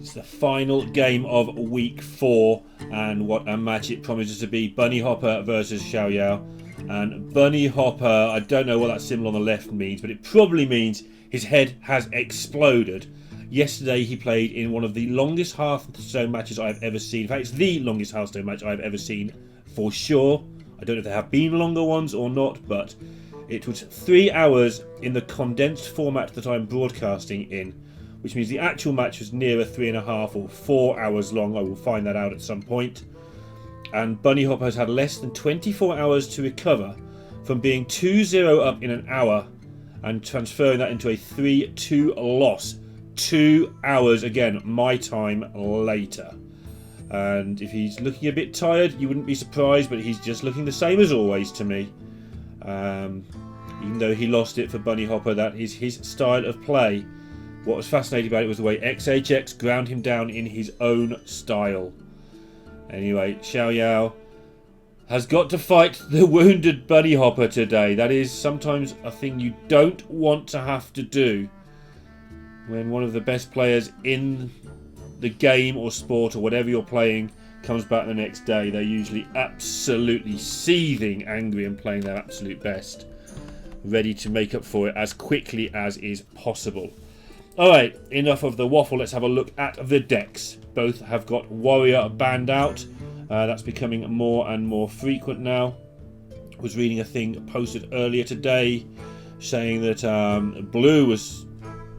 It's the final game of week 4, and what a match it promises to be. Bunnyhoppor versus XiaoYao. And Bunnyhoppor, I don't know what that symbol on the left means, but it probably means his head has exploded. Yesterday he played in one of the longest Hearthstone matches I've ever seen. In fact, it's the longest Hearthstone match I've ever seen for sure. I don't know if there have been longer ones or not, but it was 3 hours in the condensed format that I'm broadcasting in, which means the actual match was nearer 3.5 or 4 hours long. I will find that out at some point. And Bunnyhoppor has had less than 24 hours to recover from being 2-0 up in an hour and transferring that into a 3-2 loss. 2 hours, again, my time later. And if he's looking a bit tired, you wouldn't be surprised, but he's just looking the same as always to me. Even though he lost it for Bunnyhoppor, that is his style of play. What was fascinating about it was the way XHX ground him down in his own style. Anyway, XiaoYao has got to fight the wounded Bunnyhoppor today. That is sometimes a thing you don't want to have to do. When one of the best players in the game or sport or whatever you're playing comes back the next day, they're usually absolutely seething angry and playing their absolute best, ready to make up for it as quickly as is possible. Alright, enough of the waffle, let's have a look at the decks. Both have got Warrior banned out. That's becoming more and more frequent now. I was reading a thing posted earlier today saying that Blue was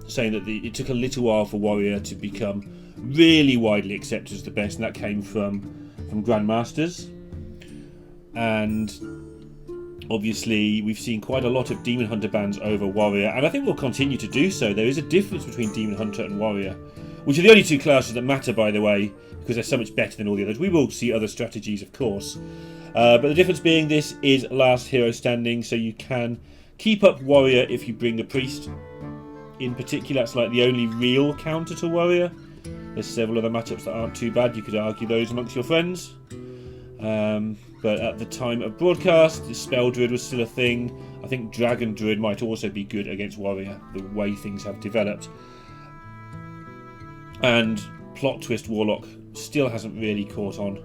saying that it took a little while for Warrior to become really widely accepted as the best, and that came from Grandmasters. And obviously we've seen quite a lot of Demon Hunter bans over Warrior, and I think we'll continue to do so. There is a difference between Demon Hunter and Warrior, which are the only two classes that matter, by the way, because they're so much better than all the others. We will see other strategies, of course, but the difference being this is last hero standing, so you can keep up Warrior if you bring a Priest. In particular, that's like the only real counter to Warrior. There's several other matchups that aren't too bad. You could argue those amongst your friends. But at the time of broadcast, the Spell Druid was still a thing. I think Dragon Druid might also be good against Warrior, the way things have developed. And Plot Twist Warlock still hasn't really caught on.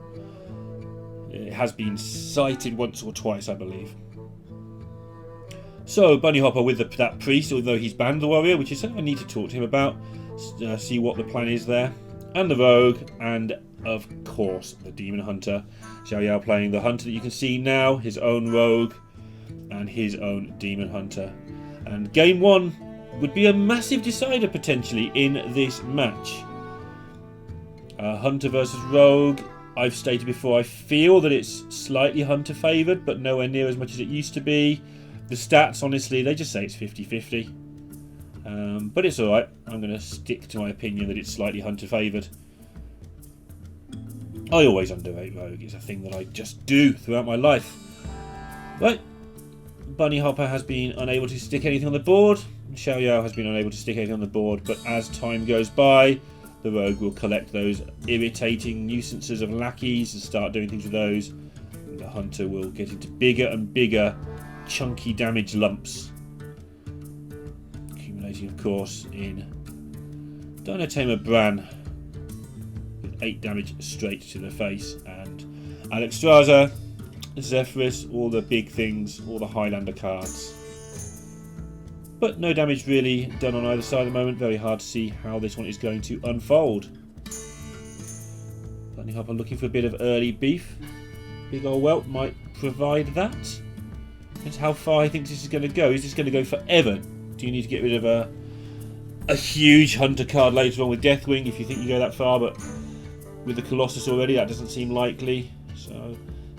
It has been cited once or twice, I believe. So, Bunnyhoppor with that Priest, although he's banned the Warrior, which is something I need to talk to him about. See what the plan is there. And the Rogue, and of course the Demon Hunter. XiaoYao playing the Hunter that you can see now, his own Rogue and his own Demon Hunter. And game 1 would be a massive decider potentially in this match. Hunter versus Rogue. I've stated before, I feel that it's slightly Hunter favoured, but nowhere near as much as it used to be. The stats, honestly, they just say it's 50-50. But it's alright. I'm going to stick to my opinion that it's slightly Hunter favoured. I always underrate Rogue. It's a thing that I just do throughout my life. Right. Bunnyhoppor has been unable to stick anything on the board. XiaoYao has been unable to stick anything on the board. But as time goes by, the Rogue will collect those irritating nuisances of lackeys and start doing things with those. And the Hunter will get into bigger and bigger chunky damage lumps. Accumulating, of course, in Dinotamer Bran with 8 damage straight to the face. And Alexstrasza, Zephyrus, all the big things, all the Highlander cards. But no damage really done on either side at the moment. Very hard to see how this one is going to unfold. Bunnyhoppor looking for a bit of early beef. Big old welt might provide that. That's how far he thinks this is going to go. Is this going to go forever? Do you need to get rid of a huge Hunter card later on with Deathwing if you think you go that far? But with the Colossus already, that doesn't seem likely. So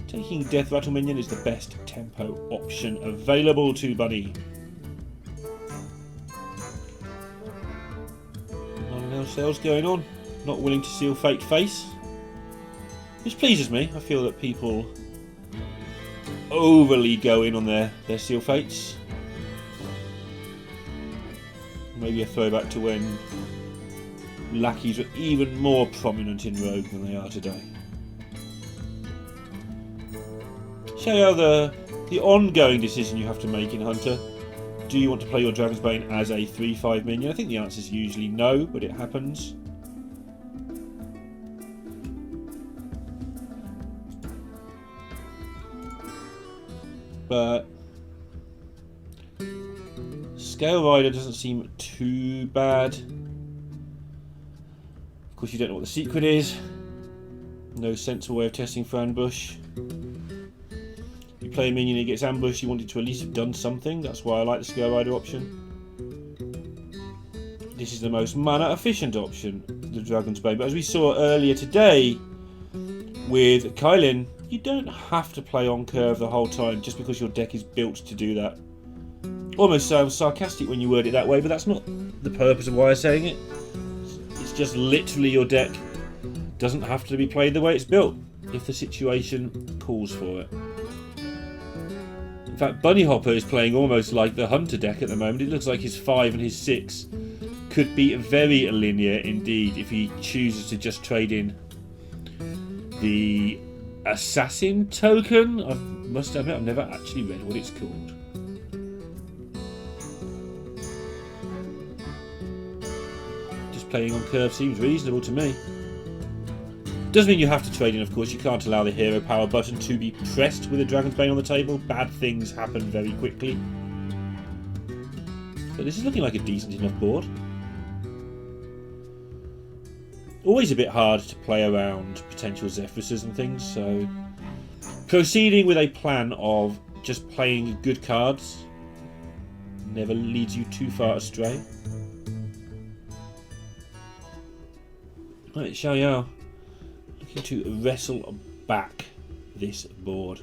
taking Death Rattle Minion is the best tempo option available to Bunny. Nothing else going on. Not willing to seal Fate Face, which pleases me. I feel that people overly go in on their seal fates. Maybe a throwback to when lackeys were even more prominent in Rogue than they are today. XiaoYao, the ongoing decision you have to make in Hunter. Do you want to play your Dragonsbane as a 3-5 minion? I think the answer is usually no, but it happens. but Scale Rider doesn't seem too bad. Of course, you don't know what the secret is. No sensible way of testing for ambush. You play a minion, he gets ambushed, you want it to at least have done something. That's why I like the Scale Rider option. This is the most mana efficient option, the Dragon's Bane. But as we saw earlier today with Kylin, you don't have to play on curve the whole time just because your deck is built to do that. Almost sounds sarcastic when you word it that way, but that's not the purpose of why I'm saying it. It's just literally your deck doesn't have to be played the way it's built if the situation calls for it. In fact, Bunnyhoppor is playing almost like the Hunter deck at the moment. It looks like his 5 and his 6 could be very linear indeed if he chooses to just trade in the Assassin token. I must admit I've never actually read what it's called. Just playing on curve seems reasonable to me. Doesn't mean you have to trade in, of course. You can't allow the hero power button to be pressed with a Dragon's Bane on the table. Bad things happen very quickly. But this is looking like a decent enough board. Always a bit hard to play around potential Zephyruses and things, so proceeding with a plan of just playing good cards never leads you too far astray. Right, XiaoYao looking to wrestle back this board.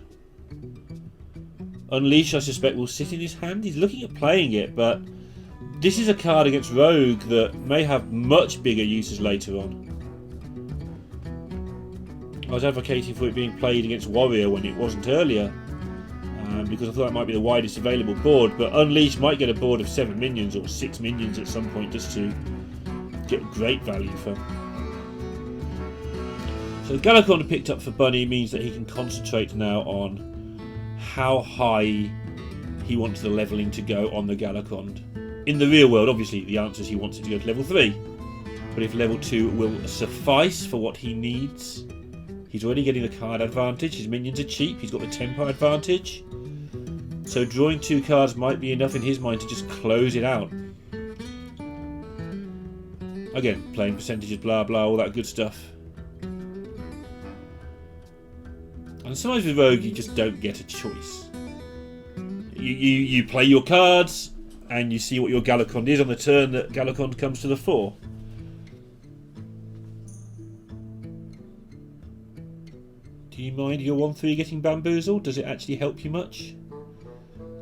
Unleash, I suspect, will sit in his hand. He's looking at playing it, but this is a card against Rogue that may have much bigger uses later on. I was advocating for it being played against Warrior when it wasn't earlier, because I thought it might be the widest available board, but Unleash might get a board of 7 minions or 6 minions at some point just to get great value from. So the Galakond picked up for Bunny means that he can concentrate now on how high he wants the leveling to go on the Galakond. In the real world, obviously, the answer is he wants it to go to level 3. But if level 2 will suffice for what he needs, he's already getting the card advantage. His minions are cheap. He's got the tempo advantage. So drawing 2 cards might be enough in his mind to just close it out. Again, playing percentages, blah blah, all that good stuff. And sometimes with Rogue, you just don't get a choice. You play your cards, and you see what your Galakond is on the turn that Galakond comes to the fore. Do you mind your 1-3 getting bamboozled? Does it actually help you much?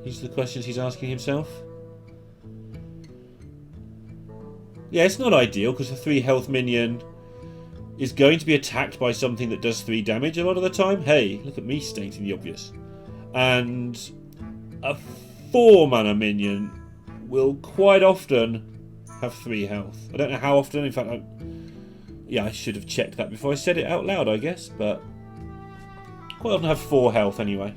These are the questions he's asking himself. Yeah, it's not ideal because the 3 health minion is going to be attacked by something that does 3 damage a lot of the time. Hey, look at me stating the obvious. And a 4 mana minion will quite often have 3 health. I don't know how often, in fact, I should have checked that before I said it out loud, I guess, but quite often have 4 health anyway.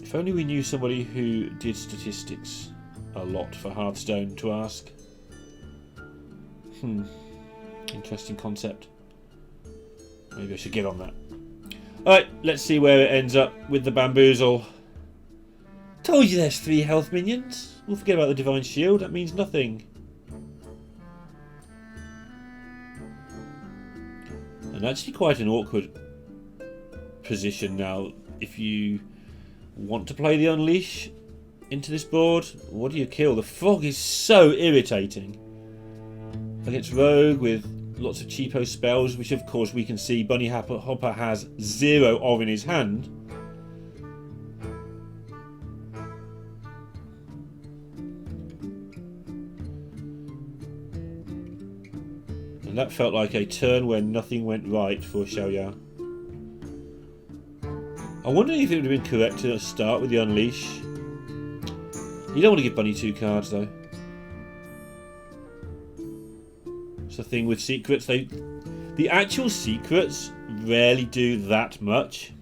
If only we knew somebody who did statistics a lot for Hearthstone to ask. Interesting concept. Maybe I should get on that. Alright, let's see where it ends up with the bamboozle. Told you there's 3 health minions. We'll forget about the Divine Shield, that means nothing. And actually quite an awkward position now. If you want to play the Unleash into this board, what do you kill? The Frog is so irritating. Against Rogue with lots of cheapo spells, which of course we can see Bunnyhoppor has 0 of in his hand. And that felt like a turn where nothing went right for XiaoYao. I wonder if it would have been correct to start with the Unleash. You don't want to give Bunny 2 cards though. It's the thing with secrets. The actual secrets rarely do that much.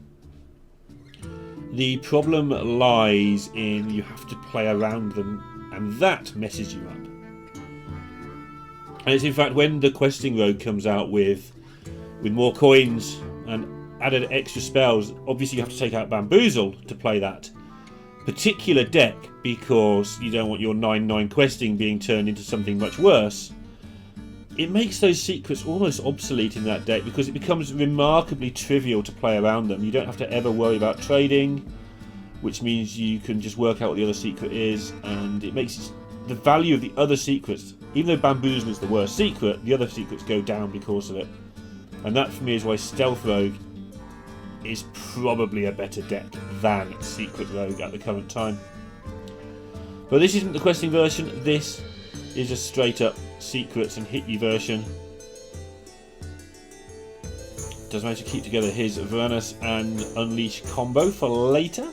The problem lies in you have to play around them, and that messes you up. And it's in fact when the questing rogue comes out with more coins and added extra spells. Obviously you have to take out Bamboozle to play that particular deck, because you don't want your 9/9 questing being turned into something much worse. It makes those secrets almost obsolete in that deck, because it becomes remarkably trivial to play around them. You don't have to ever worry about trading, which means you can just work out what the other secret is, and it makes the value of the other secrets, even though Bamboozle is the worst secret, the other secrets go down because of it. And that for me is why Stealth Rogue is probably a better deck than Secret Rogue at the current time. But this isn't the questing version, this is a straight up secrets and hit you version. Does manage to keep together his Varanus and Unleash combo for later,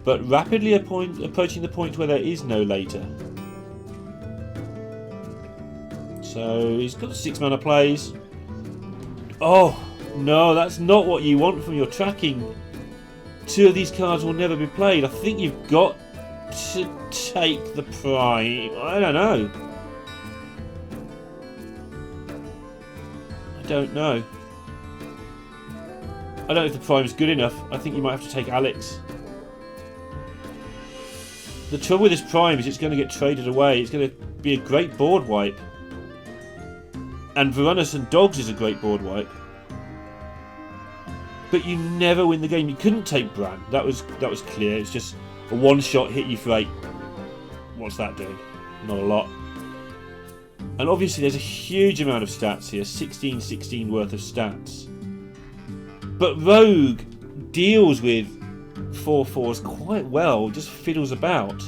but rapidly approaching the point where there is no later. So he's got 6 mana plays. Oh no, that's not what you want from your tracking. 2 of these cards will never be played. I think you've got to take the Prime. I don't know. I don't know. I don't know if the Prime's good enough. I think you might have to take Alex. The trouble with this Prime is it's going to get traded away. It's going to be a great board wipe. And Varanus and Dogs is a great board wipe. But you never win the game. You couldn't take Bran. That was clear. It's just a one-shot hit you for 8. What's that doing? Not a lot. And obviously there's a huge amount of stats here. 16 worth of stats. But Rogue deals with 4/4s quite well. Just fiddles about.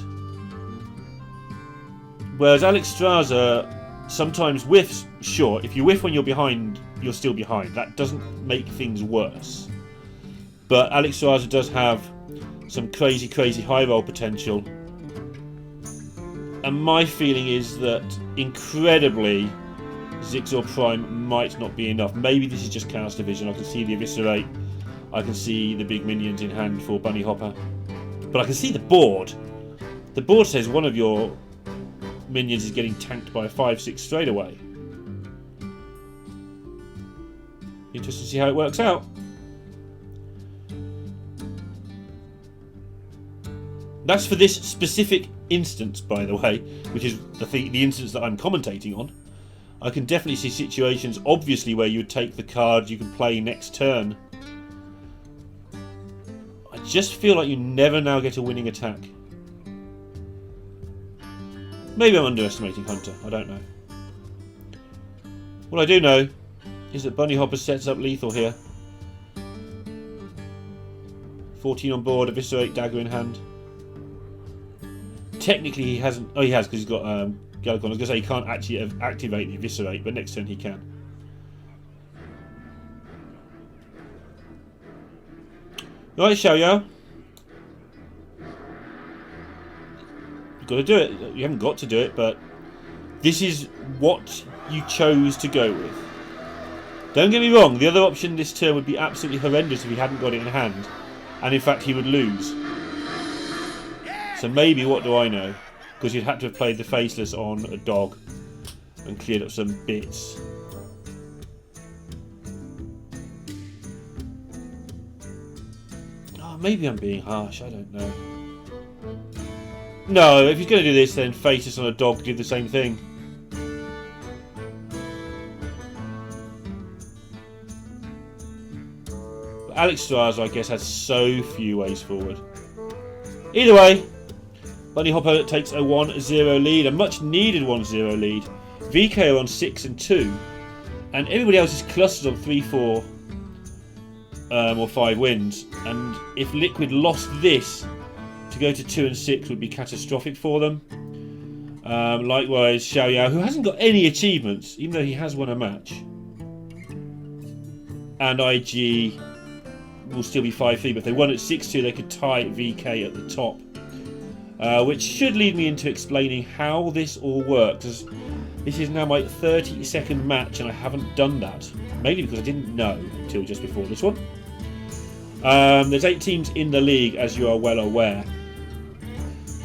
Whereas Alex Straza sometimes whiffs. Sure, if you whiff when you're behind, you're still behind. That doesn't make things worse. But Alex Straza does have some crazy high roll potential. And my feeling is that, incredibly, Zigzor Prime might not be enough. Maybe this is just Chaos Division. I can see the Eviscerate. I can see the big minions in hand for Bunnyhoppor. But I can see the board. The board says one of your minions is getting tanked by a 5/6 straight away. Interesting to see how it works out. That's for this specific instance, by the way, which is the instance that I'm commentating on. I can definitely see situations, obviously, where you would take the card you can play next turn. I just feel like you never now get a winning attack. Maybe I'm underestimating Hunter, I don't know. What I do know is that Bunnyhoppor sets up lethal here. 14 on board, Eviscerate, Dagger in hand. Technically he hasn't... Oh, he has, because he's got Galacon. I was going to say he can't actually activate the Eviscerate, but next turn he can. Right, XiaoYao. You've got to do it. You haven't got to do it, but this is what you chose to go with. Don't get me wrong, the other option this turn would be absolutely horrendous if he hadn't got it in hand. And in fact he would lose. So maybe, what do I know? Because you'd had to have played the Faceless on a dog and cleared up some bits. Oh, maybe I'm being harsh, I don't know. No, if he's going to do this, then Faceless on a dog did the same thing. But Alex Straza, I guess, has so few ways forward. Either way, Bunnyhoppor takes a 1-0 lead, a much needed 1-0 lead. VK are on 6 and 2, and everybody else is clustered on 3, 4 or 5 wins. And if Liquid lost this, to go to 2 and 6 would be catastrophic for them. Likewise, XiaoYao, who hasn't got any achievements, even though he has won a match. And IG will still be 5-3, but if they won at 6-2, they could tie VK at the top. Which should lead me into explaining how this all works. As this is now my 32nd match, and I haven't done that. Mainly because I didn't know until just before this one. There's 8 teams in the league, as you are well aware.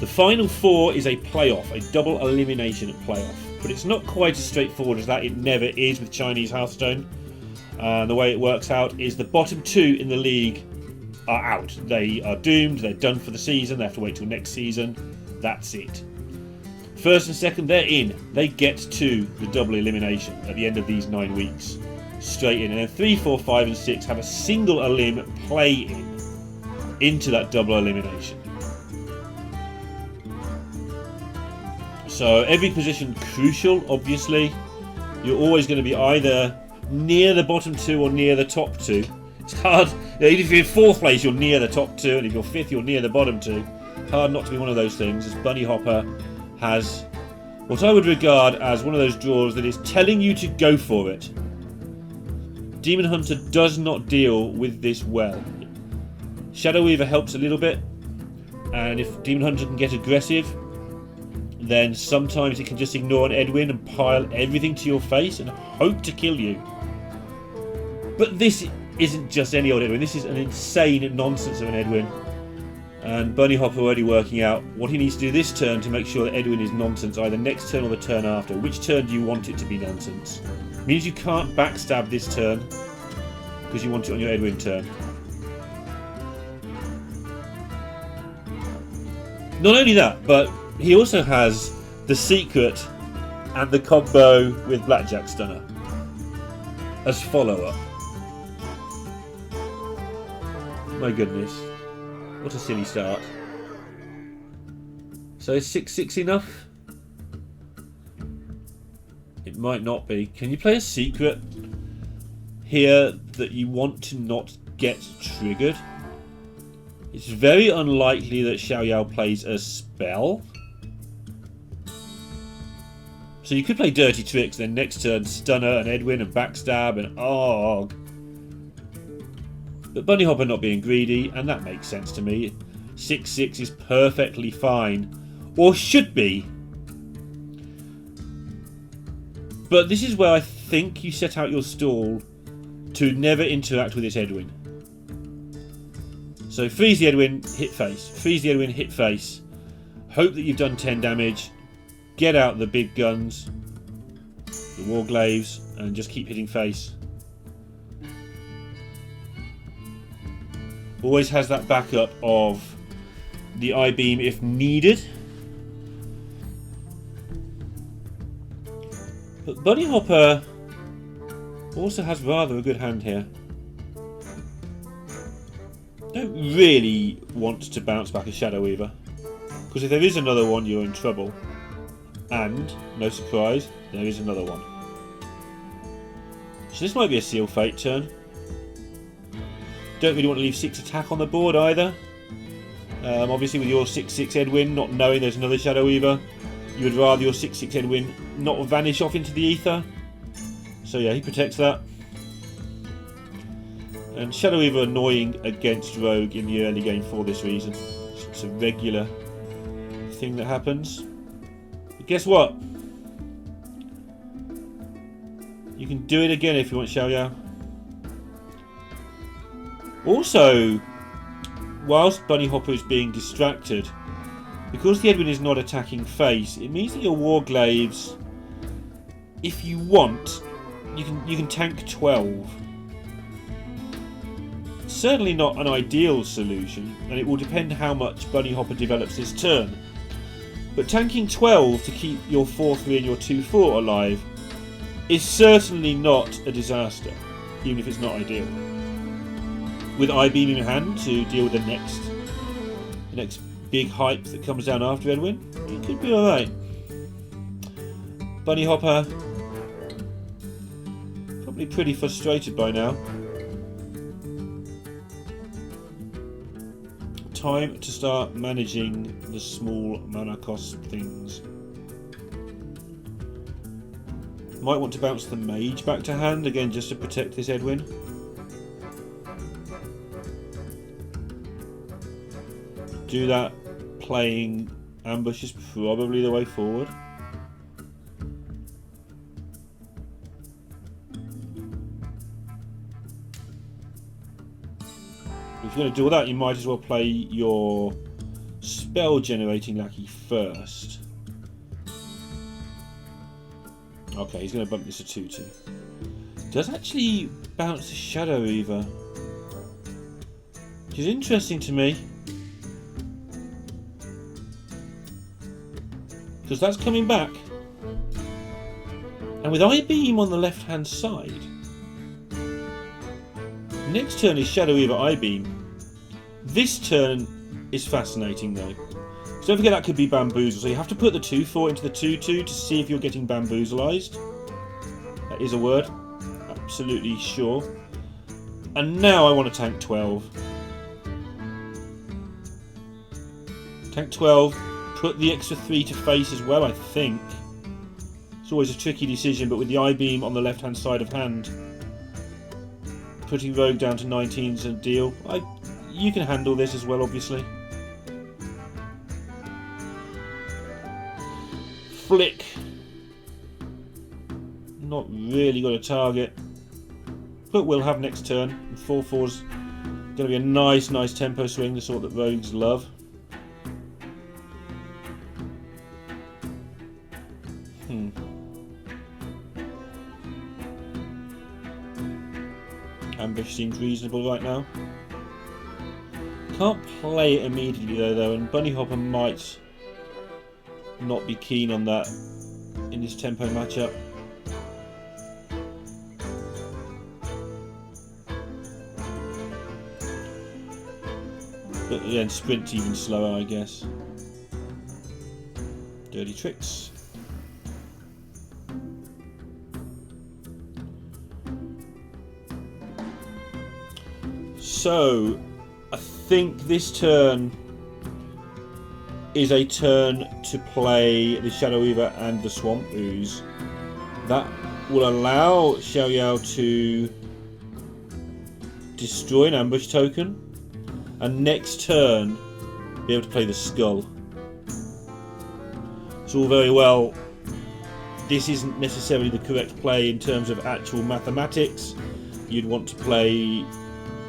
The final 4 is a playoff, a double elimination playoff. But it's not quite as straightforward as that. It never is with Chinese Hearthstone. And the way it works out is the bottom 2 in the league are out. They are doomed. They're done for the season. They have to wait till next season. That's it. First and second, they're in. They get to the double elimination at the end of these 9 weeks. Straight in. And then 3, 4, 5 and 6 have a single elim play in into that double elimination. So every position crucial, obviously. You're always going to be either near the bottom 2 or near the top 2. It's hard. If you're in 4th place, you're near the top 2, and if you're 5th, you're near the bottom 2. Hard not to be one of those things, as Bunnyhoppor has what I would regard as one of those draws that is telling you to go for it. Demon Hunter does not deal with this well. Shadow Weaver helps a little bit, and if Demon Hunter can get aggressive, then sometimes it can just ignore an Edwin and pile everything to your face and hope to kill you. But this isn't just any old Edwin, this is an insane nonsense of an Edwin. And Bunnyhoppor already working out what he needs to do this turn to make sure that Edwin is nonsense, either next turn or the turn after. Which turn do you want it to be nonsense? It means you can't backstab this turn because you want it on your Edwin turn. Not only that, but he also has the secret and the combo with Blackjack Stunner as follow-up. My goodness. What a silly start. So is 6-6 enough? It might not be. Can you play a secret here that you want to not get triggered? It's very unlikely that XiaoYao plays a spell. So you could play Dirty Tricks, then next turn Stunner and Edwin and Backstab and Og. But Bunnyhoppor not being greedy, and that makes sense to me. 6-6 is perfectly fine. Or should be. But this is where I think you set out your stall to never interact with this Edwin. So freeze the Edwin, hit face. Freeze the Edwin, hit face. Hope that you've done 10 damage. Get out the big guns, the Warglaives, and just keep hitting face. Always has that backup of the I-beam if needed. But Bunnyhoppor also has rather a good hand here. Don't really want to bounce back a Shadow Weaver, because if there is another one, you're in trouble. And, no surprise, there is another one. So this might be a Seal Fate turn. Don't really want to leave 6 attack on the board either. Obviously with your 6-6 Edwin, not knowing there's another Shadow Weaver, you would rather your 6-6 Edwin not vanish off into the ether. So yeah, he protects that. And Shadow Weaver annoying against Rogue in the early game for this reason. It's a regular thing that happens. But guess what? You can do it again if you want, XiaoYao. Also, whilst Bunnyhoppor is being distracted, because the Edwin is not attacking face, it means that your Warglaives, if you want, you can tank 12. Certainly not an ideal solution, and it will depend how much Bunnyhoppor develops this turn. But tanking 12 to keep your 4-3 and your 2-4 alive is certainly not a disaster, even if it's not ideal. With I-beam in hand to deal with the next big hype that comes down after Edwin, it could be alright. Bunnyhoppor probably pretty frustrated by now. Time to start managing the small mana cost things. Might want to bounce the mage back to hand again just to protect this Edwin. Do that. Playing ambush is probably the way forward. If you're going to do all that, you might as well play your spell generating lackey first. Okay, he's going to bump this to 2-2. Does actually bounce the Shadow Reaver, which is interesting to me, because that's coming back, and with I-Beam on the left hand side, next turn is Shadow Reaver I-Beam. This turn is fascinating though. So don't forget that could be Bamboozle, so you have to put the 2/4 into the 2/2 to see if you're getting bamboozlized. That is a word, absolutely sure. And now I want to tank 12. Tank 12, put the extra 3 to face as well, I think. It's always a tricky decision, but with the I-Beam on the left hand side of hand, putting Rogue down to 19 is a deal. You can handle this as well, obviously. Flick. Not really got a target, but we'll have next turn. 4/4's going to be a nice tempo swing, the sort that Rogues love. Ambush seems reasonable right now. Can't play it immediately though, and Bunnyhoppor might not be keen on that in this tempo matchup. But then sprint even slower, I guess. Dirty tricks. So, I think this turn is a turn to play the Shadow Reaver and the Swamp Ooze. That will allow XiaoYao to destroy an ambush token, and next turn be able to play the Skull. It's all very well. This isn't necessarily the correct play in terms of actual mathematics. You'd want to play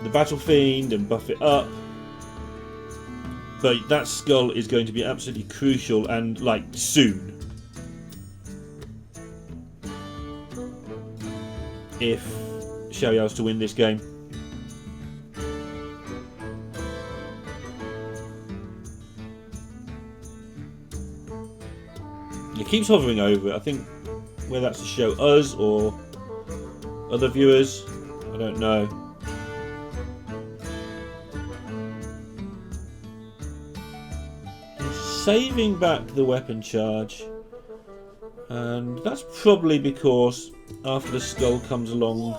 the Battle Fiend and buff it up, but that Skull is going to be absolutely crucial, and like soon, if XiaoYao is to win this game. It keeps hovering over it. I think whether that's to show us or other viewers, I don't know. Saving back the weapon charge, and that's probably because after the Skull comes along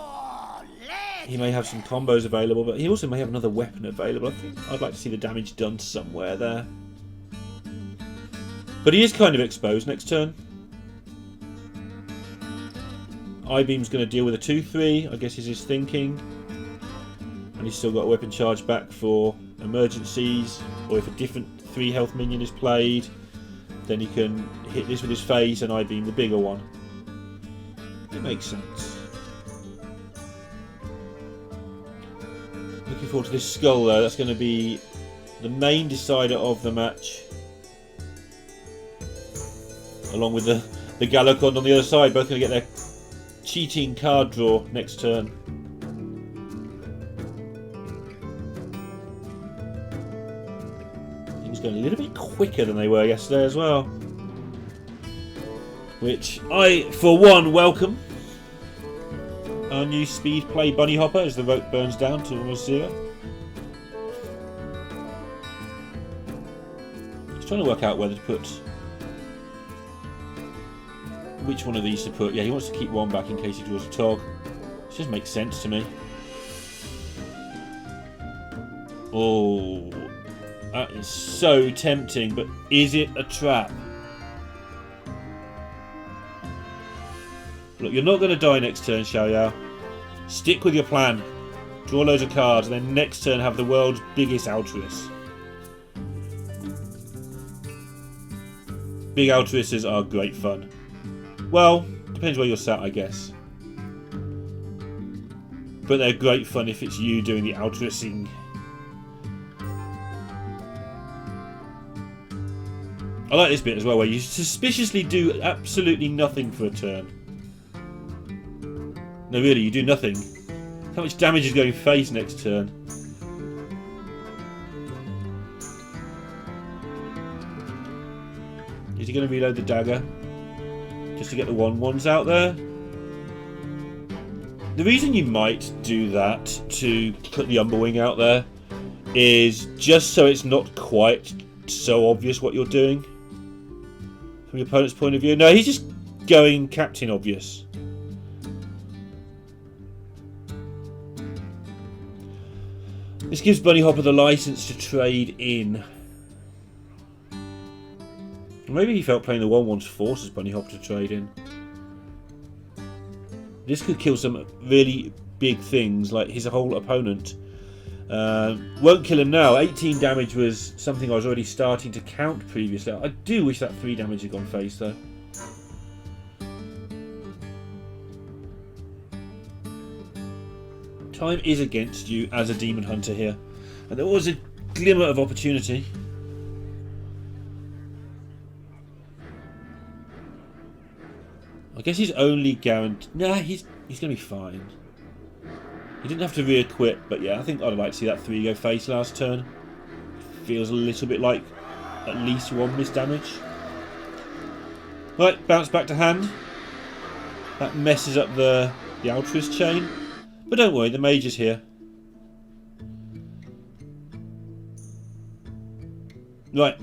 he may have some combos available, but he also may have another weapon available. I think I'd like to see the damage done somewhere there, but he is kind of exposed next turn. I-Beam's going to deal with a 2/3, I guess is his thinking, and he's still got a weapon charge back for emergencies, or if a different 3 health minion is played, then he can hit this with his face and I-Beam the bigger one. It makes sense. Looking forward to this Skull though. That's going to be the main decider of the match, along with the Galacon on the other side. Both going to get their cheating card draw next turn. Going a little bit quicker than they were yesterday as well, which I, for one, welcome. Our new speed play Bunnyhoppor as the rope burns down to almost 0. He's trying to work out whether to put, which one of these to put. Yeah, he wants to keep one back in case he draws a Tog. It just makes sense to me. Oh, that is so tempting, but is it a trap? Look, you're not going to die next turn, XiaoYao. Stick with your plan. Draw loads of cards, and then next turn have the world's biggest Altruis. Big Altruises are great fun. Well, depends where you're sat, I guess. But they're great fun if it's you doing the Altruising. I like this bit as well, where you suspiciously do absolutely nothing for a turn. No, really, you do nothing. How much damage is going face next turn? Is he going to reload the dagger? Just to get the 1/1s out there? The reason you might do that, to put the Umberwing out there, is just so it's not quite so obvious what you're doing. From your opponent's point of view. No, he's just going Captain Obvious. This gives Bunnyhoppor the license to trade in. Maybe he felt playing the 1/1s forces Bunnyhoppor to trade in. This could kill some really big things, like his whole opponent. Won't kill him now. 18 damage was something I was already starting to count previously. I do wish that 3 damage had gone face, though. Time is against you as a Demon Hunter here. And there was a glimmer of opportunity. I guess he's only guaranteed... Nah, he's going to be fine. He didn't have to re-equip, but yeah, I think I'd like to see that 3 go face last turn. Feels a little bit like at least 1 miss damage. Right, bounce back to hand. That messes up the Altruist chain. But don't worry, the mage is here. Right.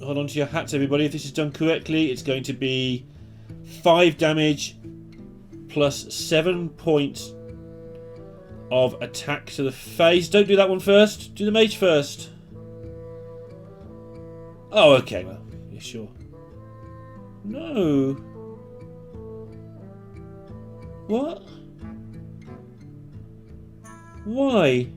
Hold on to your hats, everybody. If this is done correctly, it's going to be 5 damage plus 7 points of attack to the face. Don't do that one first. Do the mage first. Oh, okay. Well, yeah, sure. No. What? Why?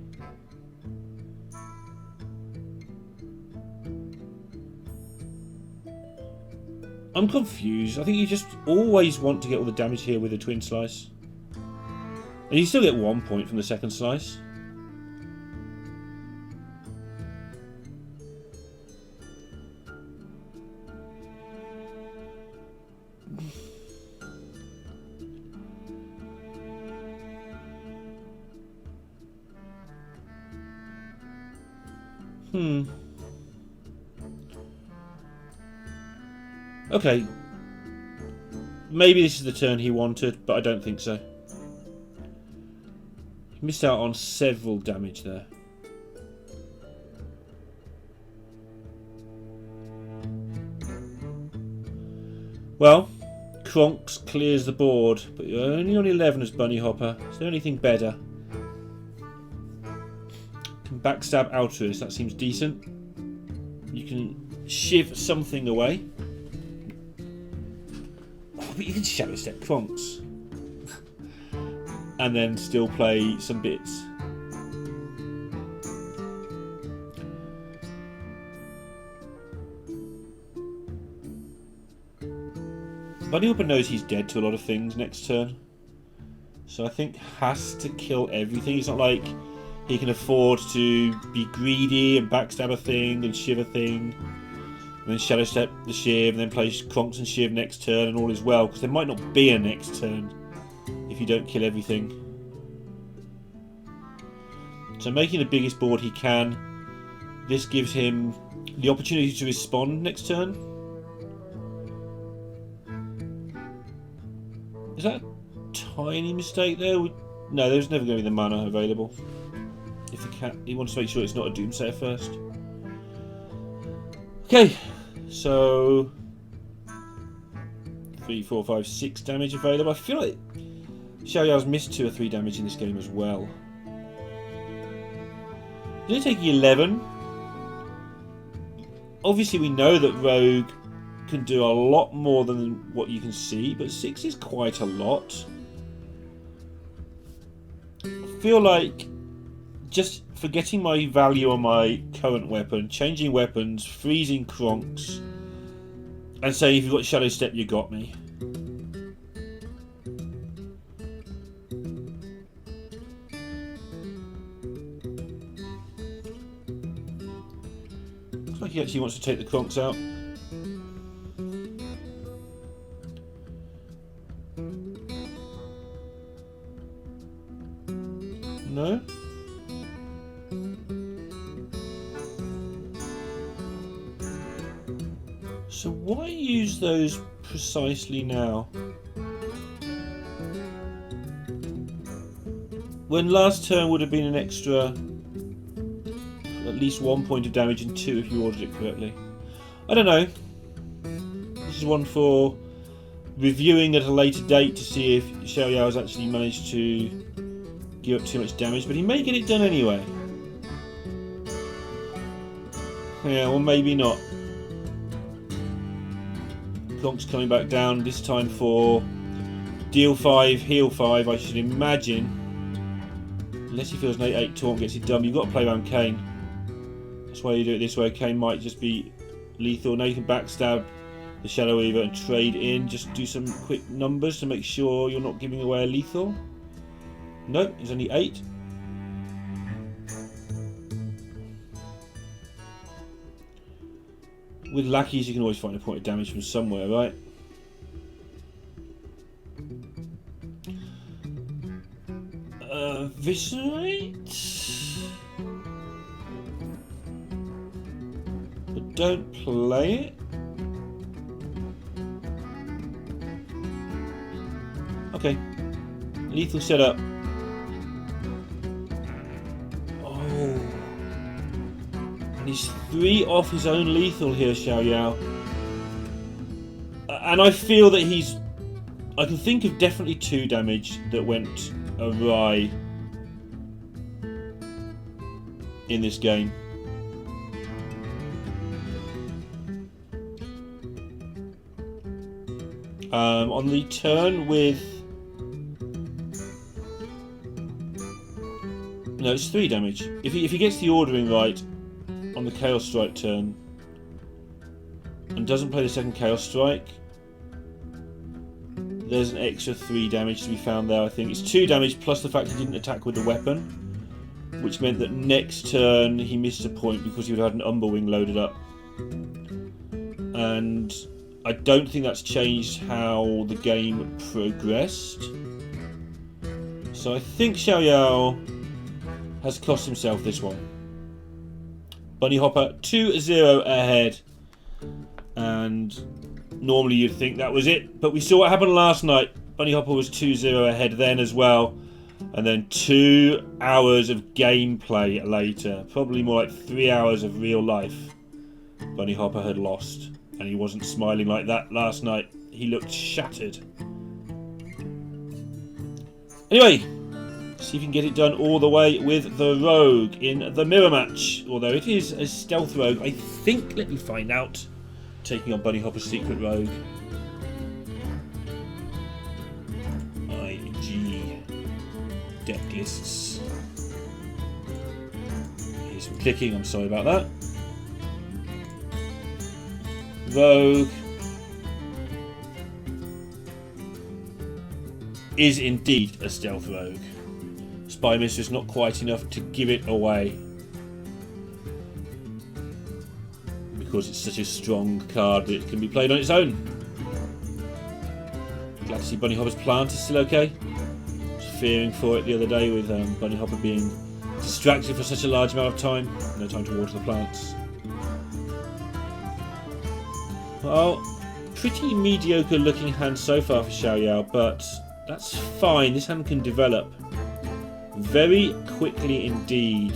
I'm confused. I think you just always want to get all the damage here with a twin slice. And you still get 1 point from the second slice. Okay. Maybe this is the turn he wanted, but I don't think so. He missed out on several damage there. Well, Kronks clears the board, but you're only on 11 as Bunnyhoppor. Is there anything better? Can backstab Altruist, that seems decent. You can shiv something away. Oh, but you can Shadow Step Kronks. And then still play some bits. Bunnyhoppor knows he's dead to a lot of things next turn. So I think has to kill everything. It's not like he can afford to be greedy and backstab a thing and shiv a thing. And then Shadow Step the shiv and then play Kronks and shiv next turn and all is well. Because there might not be a next turn if you don't kill everything. So making the biggest board he can. This gives him the opportunity to respond next turn. Is that a tiny mistake there? No, there's never going to be the mana available. If the cat, he wants to make sure it's not a Doomsayer first. Okay, so 3, 4, 5, 6 damage available. I feel like XiaoYao's missed 2 or 3 damage in this game as well. He's only taking 11. Obviously, we know that Rogue can do a lot more than what you can see, but 6 is quite a lot. I feel like just forgetting my value on my current weapon, changing weapons, freezing Kronks, and saying if you've got Shadow Step, you got me. Looks like he actually wants to take the Kronks out. So why use those precisely now? When last turn would have been an extra at least 1 point of damage and 2 if you ordered it correctly. I don't know. This is one for reviewing at a later date to see if XiaoYao has actually managed to give up too much damage, but he may get it done anyway. Yeah, or maybe not. Conk's coming back down, this time for deal 5, heal 5, I should imagine. Unless he feels an 8-8 taunt gets it done, you've got to play around Kane. That's why you do it this way. Kane might just be lethal. Now you can backstab the Shadow Weaver and trade in. Just do some quick numbers to make sure you're not giving away a lethal. No, it's only 8. With lackeys you can always find a point of damage from somewhere, right? Eviscerate? But don't play it? Okay. Lethal setup. Oh. And he's 3 off his own lethal here, XiaoYao. And I feel that he's... I can think of definitely 2 damage that went awry in this game. On the turn with... No, it's 3 damage. If he gets the ordering right on the Chaos Strike turn and doesn't play the second Chaos Strike, there's an extra 3 damage to be found there, I think. It's 2 damage plus the fact he didn't attack with the weapon, which meant that next turn he missed a point because he would have had an Umberwing loaded up. And I don't think that's changed how the game progressed. So I think XiaoYao has cost himself this one. Bunnyhoppor 2-0 ahead. And normally you'd think that was it, but we saw what happened last night. Bunnyhoppor was 2-0 ahead then as well. And then 2 hours of gameplay later, probably more like 3 hours of real life, Bunnyhoppor had lost. And he wasn't smiling like that last night. He looked shattered. Anyway, see if you can get it done all the way with the Rogue in the mirror match. Although it is a stealth Rogue, I think, let me find out. Taking on Bunnyhoppor's secret Rogue. IG deck lists. Here's some clicking, I'm sorry about that. Rogue is indeed a stealth Rogue. Spy Mistress not quite enough to give it away, because it's such a strong card that it can be played on its own. Glad to see Bunnyhoppor's plant is still okay. I was fearing for it the other day with Bunnyhoppor being distracted for such a large amount of time. No time to water the plants. Well, pretty mediocre looking hand so far for XiaoYao, but that's fine. This hand can develop very quickly indeed.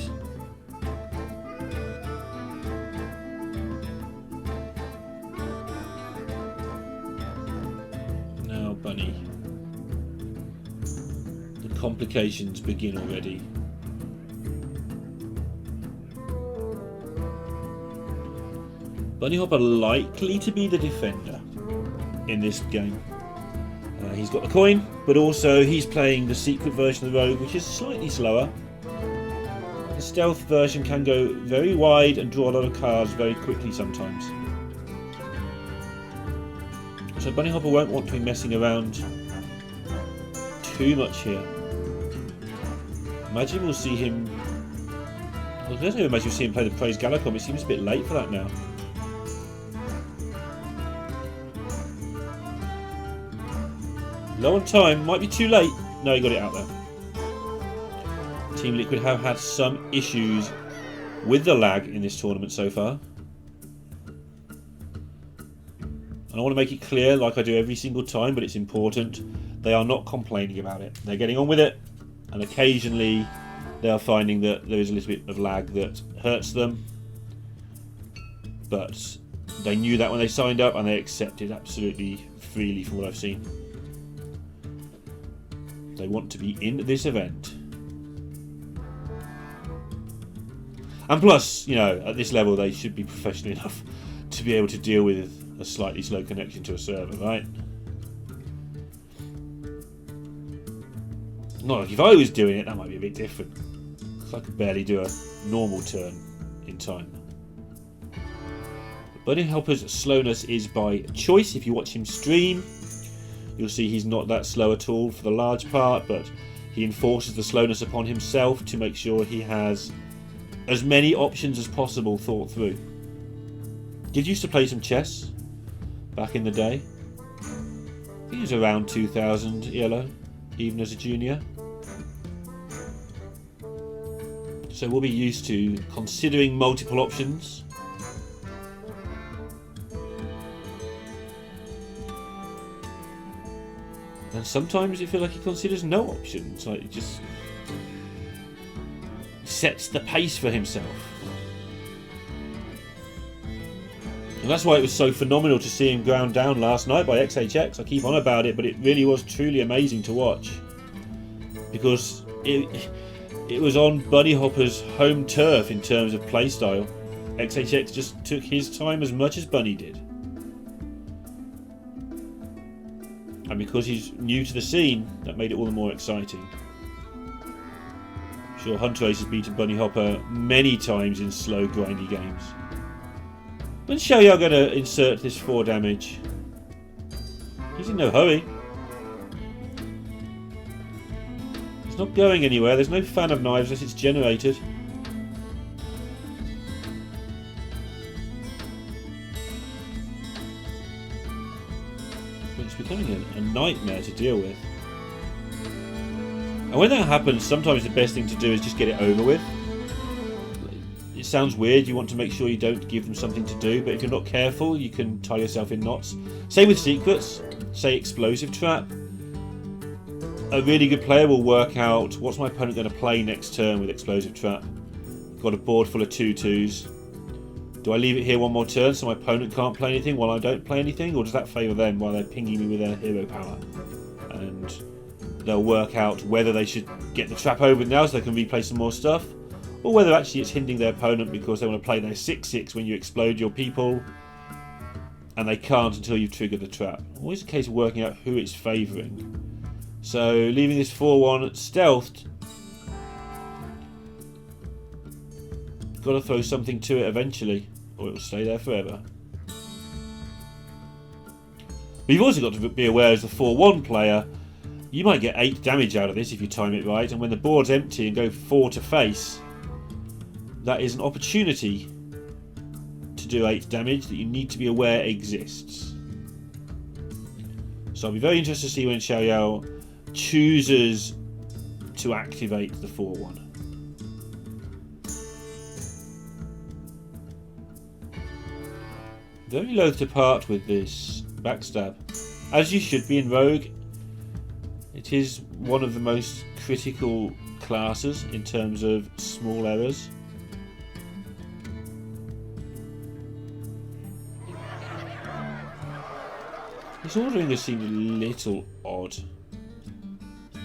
Now, Bunny. The complications begin already. Bunnyhoppor likely to be the defender in this game. He's got the coin, but also he's playing the secret version of the Rogue, which is slightly slower. The stealth version can go very wide and draw a lot of cards very quickly sometimes. So Bunnyhoppor won't want to be messing around too much here. Imagine we'll see him... I don't know, imagine we'll see him play the Praise Galacom. It seems a bit late for that now. Low on time, might be too late. No, he got it out there. Team Liquid have had some issues with the lag in this tournament so far. And I want to make it clear, like I do every single time, but it's important, they are not complaining about it. They're getting on with it, and occasionally they are finding that there is a little bit of lag that hurts them. But they knew that when they signed up, and they accepted absolutely freely from what I've seen. They want to be in this event. And plus, you know, at this level they should be professional enough to be able to deal with a slightly slow connection to a server, right? Not like if I was doing it, that might be a bit different. Because I could barely do a normal turn in time. Bunnyhoppor's slowness is by choice. If you watch him stream, you'll see he's not that slow at all for the large part, but he enforces the slowness upon himself to make sure he has as many options as possible thought through. Did used to play some chess back in the day. I think it was around 2000 ELO, even as a junior. So we'll be used to considering multiple options. And sometimes it feels like he considers no options. Like, it just sets the pace for himself. And that's why it was so phenomenal to see him ground down last night by XHX. I keep on about it, but it really was truly amazing to watch. Because it was on Bunnyhoppor's home turf in terms of playstyle. XHX just took his time as much as Bunny did. And because he's new to the scene, that made it all the more exciting. I'm sure Huntrace has beaten Bunnyhoppor many times in slow, grindy games. When's XiaoYao going to insert this 4 damage? He's in no hurry. It's not going anywhere. There's no fan of knives unless it's generated. But it's becoming a nightmare to deal with. And when that happens, sometimes the best thing to do is just get it over with. It sounds weird, you want to make sure you don't give them something to do, but if you're not careful, you can tie yourself in knots. Same with secrets, say explosive trap. A really good player will work out, what's my opponent going to play next turn with explosive trap? Got a board full of 2/2s. Do I leave it here one more turn so my opponent can't play anything while I don't play anything, or does that favour them while they're pinging me with their hero power? And they'll work out whether they should get the trap over now so they can replay some more stuff, or whether actually it's hindering their opponent because they want to play their 6/6 when you explode your people, and they can't until you've triggered the trap. Always a case of working out who it's favouring. So leaving this 4/1 stealthed, got to throw something to it eventually, or it will stay there forever. But you've also got to be aware as the 4/1 player, you might get 8 damage out of this if you time it right, and when the board's empty and go 4 to face, that is an opportunity to do 8 damage that you need to be aware exists. So I'll be very interested to see when XiaoYao chooses to activate the 4/1. Very loath to part with this backstab, as you should be in Rogue. It is one of the most critical classes in terms of small errors. His ordering has seemed a little odd,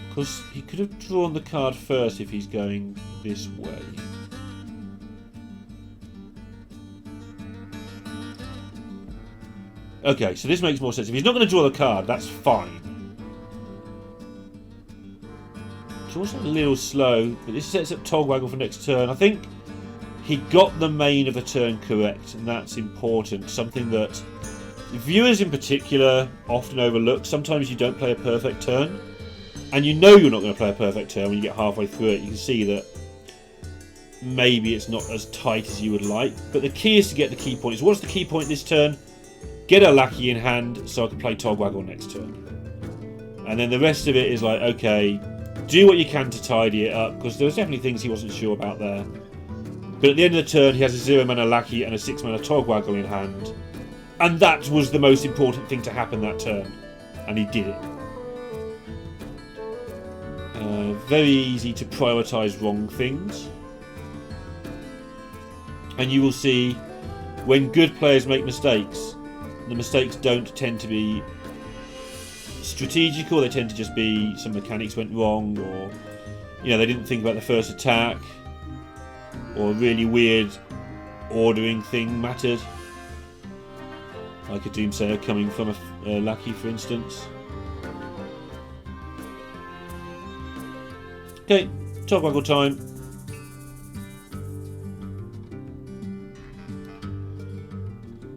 because he could have drawn the card first if he's going this way. Okay, so this makes more sense. If he's not going to draw the card, that's fine. It's also a little slow, but this sets up Togwaggle for next turn. I think he got the main of the turn correct, and that's important. Something that viewers in particular often overlook. Sometimes you don't play a perfect turn, and you know you're not going to play a perfect turn when you get halfway through it. You can see that maybe it's not as tight as you would like, but the key is to get the key points. What's the key point this turn? Get a lackey in hand so I can play Togwaggle next turn. And then the rest of it is like, okay, do what you can to tidy it up, because there was definitely things he wasn't sure about there. But at the end of the turn, he has a 0 mana lackey and a 6 mana Togwaggle in hand. And that was the most important thing to happen that turn. And he did it. Very easy to prioritise wrong things. And you will see when good players make mistakes, the mistakes don't tend to be strategical, they tend to just be some mechanics went wrong, or they didn't think about the first attack, or a really weird ordering thing mattered. Like a Doomsayer coming from a Lackey, for instance. Okay, top waggle time.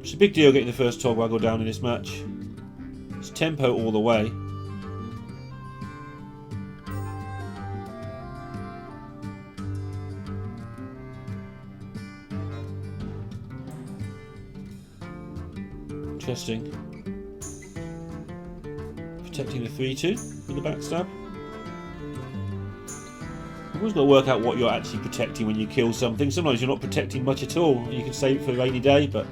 It's a big deal getting the first tog waggle down in this match. It's tempo all the way. Interesting. Protecting the 3-2 with the backstab. You've always got to work out what you're actually protecting when you kill something. Sometimes you're not protecting much at all. You can save it for a rainy day, but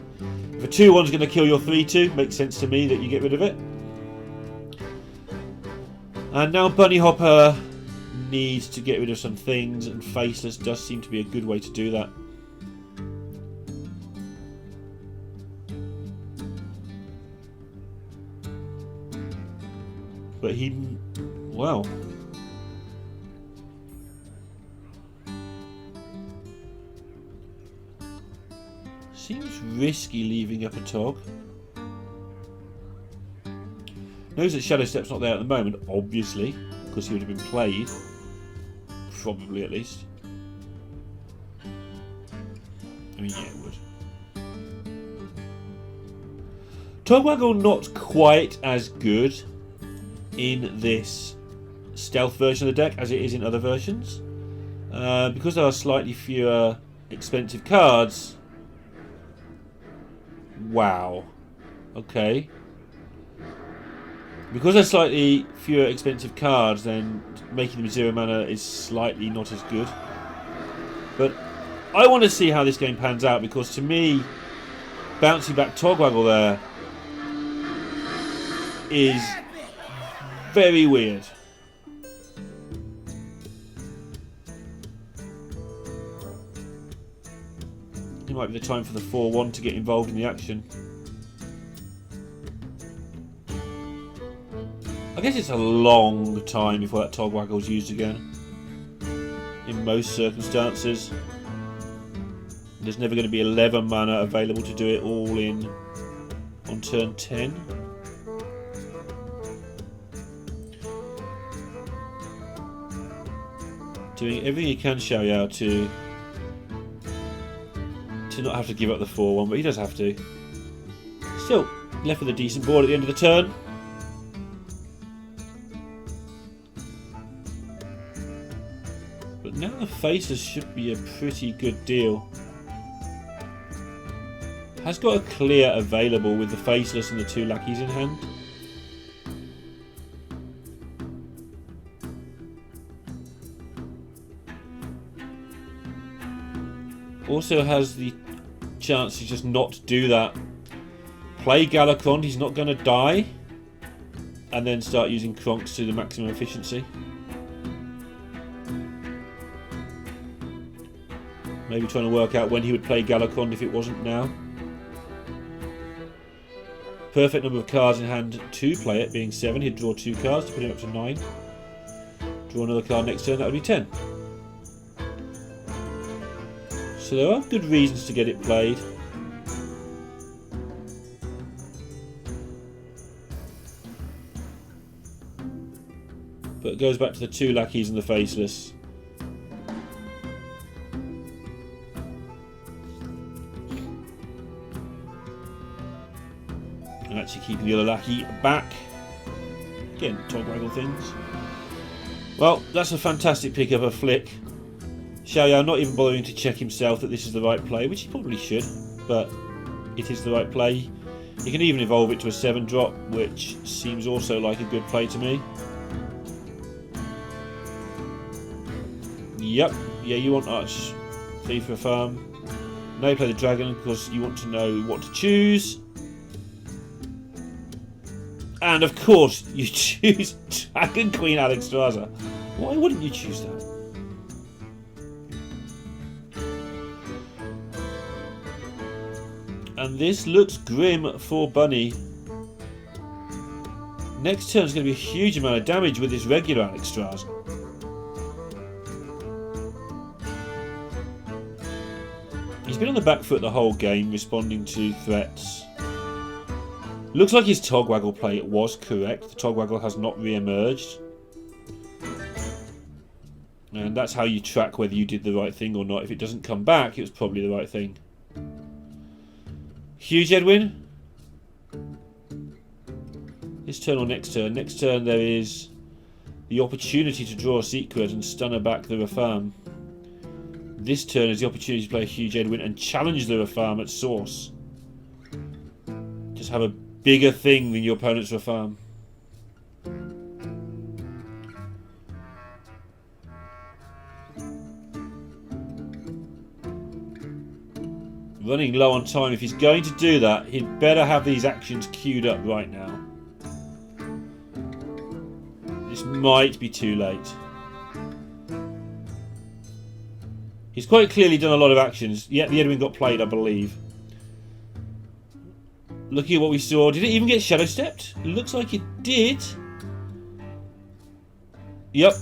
if a 2-1's going to kill your 3-2, makes sense to me that you get rid of it. And now Bunnyhoppor needs to get rid of some things, and Faceless does seem to be a good way to do that. But wow. Seems risky leaving up a tog. Knows that Shadow Step's not there at the moment, obviously, because he would have been played. Probably, at least. I mean, yeah, it would. Togwaggle not quite as good in this stealth version of the deck as it is in other versions. Because there are slightly fewer expensive cards. Wow. Okay. Because there's slightly fewer expensive cards, then making them 0 mana is slightly not as good. But I want to see how this game pans out, because to me, bouncing back Togwaggle there is very weird. It might be the time for the 4-1 to get involved in the action. I guess it's a long time before that Togwaggle is used again. In most circumstances. There's never going to be 11 mana available to do it all in on turn 10. Doing everything you can, XiaoYao, to not have to give up the 4-1, but he does have to. Still, left with a decent board at the end of the turn. But now the Faceless should be a pretty good deal. Has got a clear available with the Faceless and the 2 Lackeys in hand. Also has the chance to just not do that. Play Galakron, he's not going to die. And then start using Kronks to the maximum efficiency. Maybe trying to work out when he would play Galakron if it wasn't now. Perfect number of cards in hand to play it, being 7. He'd draw 2 cards to put him up to 9. Draw another card next turn, that would be 10. So there are good reasons to get it played. But it goes back to the 2 Lackeys and the Faceless. And actually keeping the other Lackey back. Again, Togwaggle things. Well, that's a fantastic pickup of Flick. XiaoYao not even bothering to check himself that this is the right play, which he probably should, but it is the right play. He can even evolve it to a 7-drop, which seems also like a good play to me. Yep, yeah, you want Arch 3 for a farm. Now you play the Dragon because you want to know what to choose. And of course, you choose Dragon Queen Alexstrasza. Why wouldn't you choose that? And this looks grim for Bunny. Next turn is going to be a huge amount of damage with this regular Alexstrasza. He's been on the back foot the whole game, responding to threats. Looks like his Togwaggle play was correct. The Togwaggle has not re-emerged. And that's how you track whether you did the right thing or not. If it doesn't come back, it was probably the right thing. Huge Edwin. This turn or next turn? Next turn there is the opportunity to draw a secret and stunner back the Rafam. This turn is the opportunity to play a huge Edwin and challenge the Rafam at source. Just have a bigger thing than your opponent's Rafam. Running low on time. If he's going to do that, he'd better have these actions queued up right now. This might be too late. He's quite clearly done a lot of actions. Yet the Edwin got played, I believe. Looking at what we saw, did it even get shadow stepped? It looks like it did. Yep.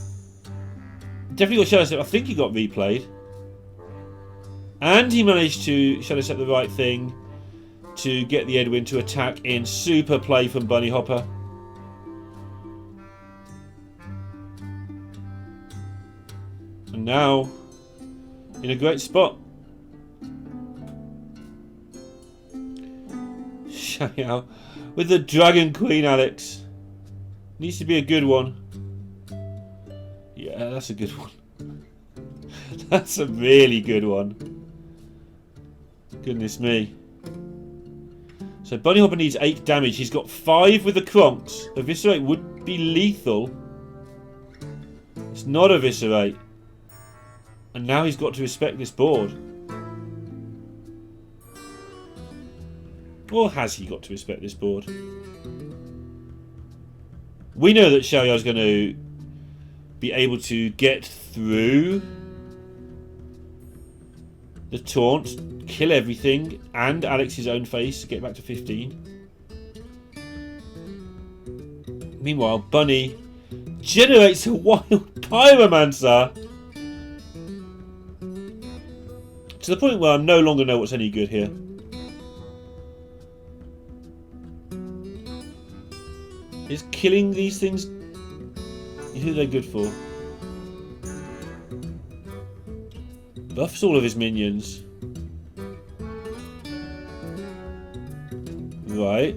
Definitely got shadow stepped. I think he got replayed. And he managed to shadow step the right thing to get the Edwin to attack in. Super play from Bunnyhoppor. And now, in a great spot. XiaoYao with the Dragon Queen Alex. Needs to be a good one. Yeah, that's a good one. That's a really good one. Goodness me. So Bunnyhoppor needs 8 damage. He's got 5 with the Kronks. Eviscerate would be lethal. It's not Eviscerate. And now he's got to respect this board. Or has he got to respect this board? We know that XiaoYao is going to be able to get through the taunt, kill everything, and Alex's own face, get back to 15. Meanwhile, Bunny generates a wild Pyromancer to the point where I no longer know what's any good here. Is killing these things who they're good for? Buffs all of his minions. Right.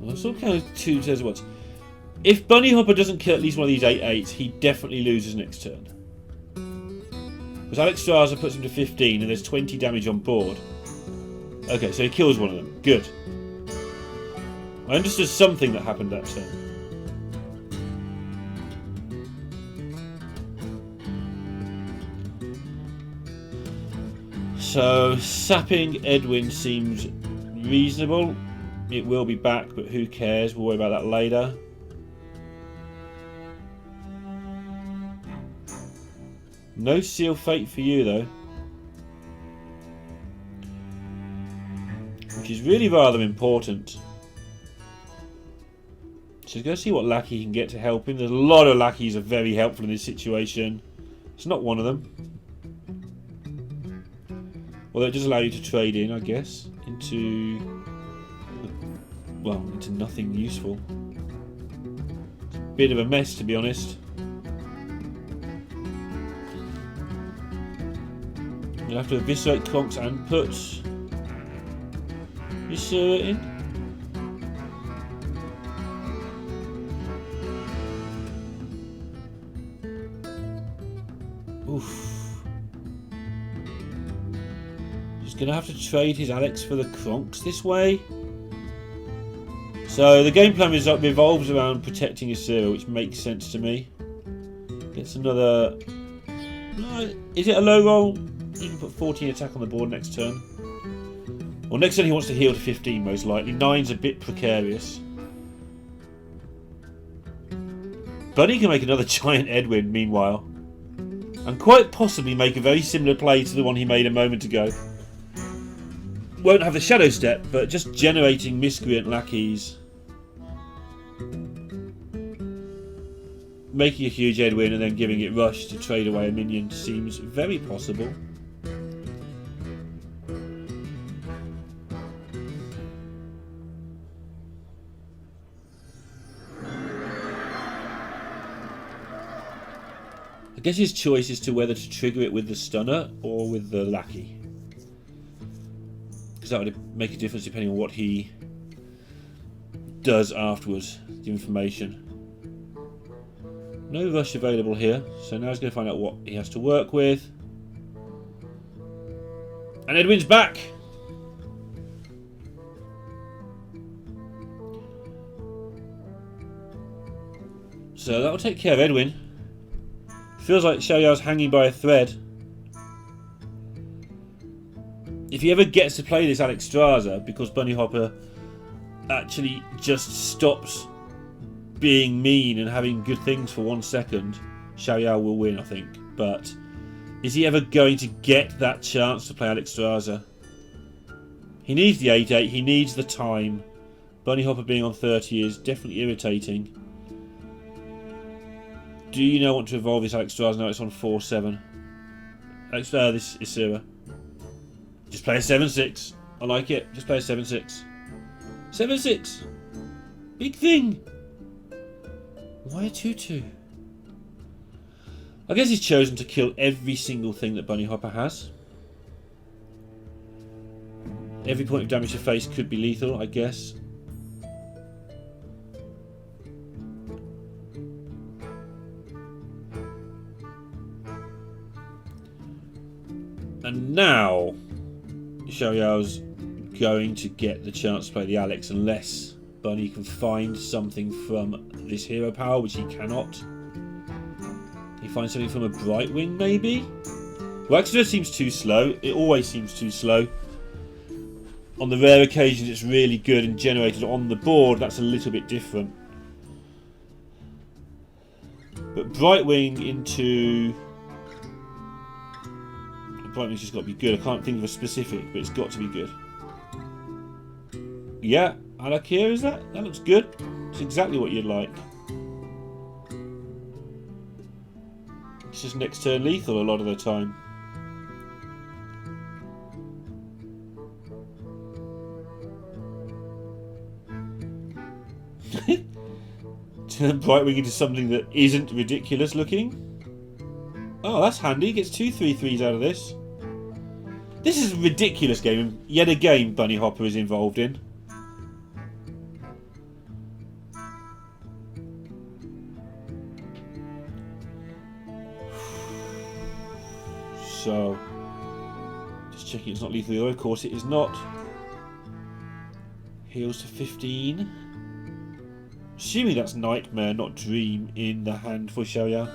Well, sort of kind of 2 turns at once. If Bunnyhoppor doesn't kill at least one of these 8/8s, he definitely loses next turn. Because Alexstrasza puts him to 15 and there's 20 damage on board. Okay, so he kills one of them. Good. I understood something that happened that turn. So, sapping Edwin seems reasonable. It will be back, but who cares? We'll worry about that later. No Seal Fate for you, though. Which is really rather important. So go see what lackey he can get to help him. There's a lot of lackeys that are very helpful in this situation. It's not one of them. Although it does allow you to trade in, I guess, into... well, into nothing useful. It's a bit of a mess, to be honest. You'll have to eviscerate Kronks and put Viscera in. Oof. He's going to have to trade his Alex for the Kronks this way. So the game plan revolves around protecting Viscera, which makes sense to me. Gets another... Is it a low roll? You can put 14 attack on the board next turn. Well, next turn he wants to heal to 15 most likely. 9's a bit precarious. Bunny can make another giant Edwin meanwhile. And quite possibly make a very similar play to the one he made a moment ago. Won't have the Shadow Step, but just generating miscreant lackeys. Making a huge Edwin and then giving it Rush to trade away a minion seems very possible. I guess his choice is to whether to trigger it with the stunner or with the lackey. Because that would make a difference depending on what he does afterwards, the information. No Rush available here, so now he's going to find out what he has to work with. And Edwin's back! So that'll take care of Edwin. Feels like XiaoYao's hanging by a thread. If he ever gets to play this Alexstrasza, because Bunnyhoppor actually just stops being mean and having good things for 1 second, XiaoYao will win, I think. But is he ever going to get that chance to play Alexstrasza? He needs the 8-8, he needs the time. Bunnyhoppor being on 30 is definitely irritating. Do you now want to evolve this Alexstrasza? Now it's on 4-7. This is Isira. Just play a 7-6. I like it. Just play a 7-6. 7-6. Big thing. Why a 2-2? I guess he's chosen to kill every single thing that Bunnyhoppor has. Every point of damage to face could be lethal, I guess. And now XiaoYao's going to get the chance to play the Alex unless Bunny can find something from this hero power, which he cannot. Can he find something from a Brightwing, maybe? Waxter seems too slow. It always seems too slow. On the rare occasions it's really good and generated on the board, that's a little bit different. But Brightwing into... Brightwing's just got to be good. I can't think of a specific, but it's got to be good. Yeah, Alakia, is that? That looks good. It's exactly what you'd like. It's just next turn lethal a lot of the time. Turn Brightwing into something that isn't ridiculous looking. Oh, that's handy. Gets 2 3/3s out of this. This is a ridiculous game, and yet again Bunnyhoppor is involved in. So, just checking it's not lethal. Of course it is not. Heals to 15. Assuming that's Nightmare, not Dream, in the hand for XiaoYao.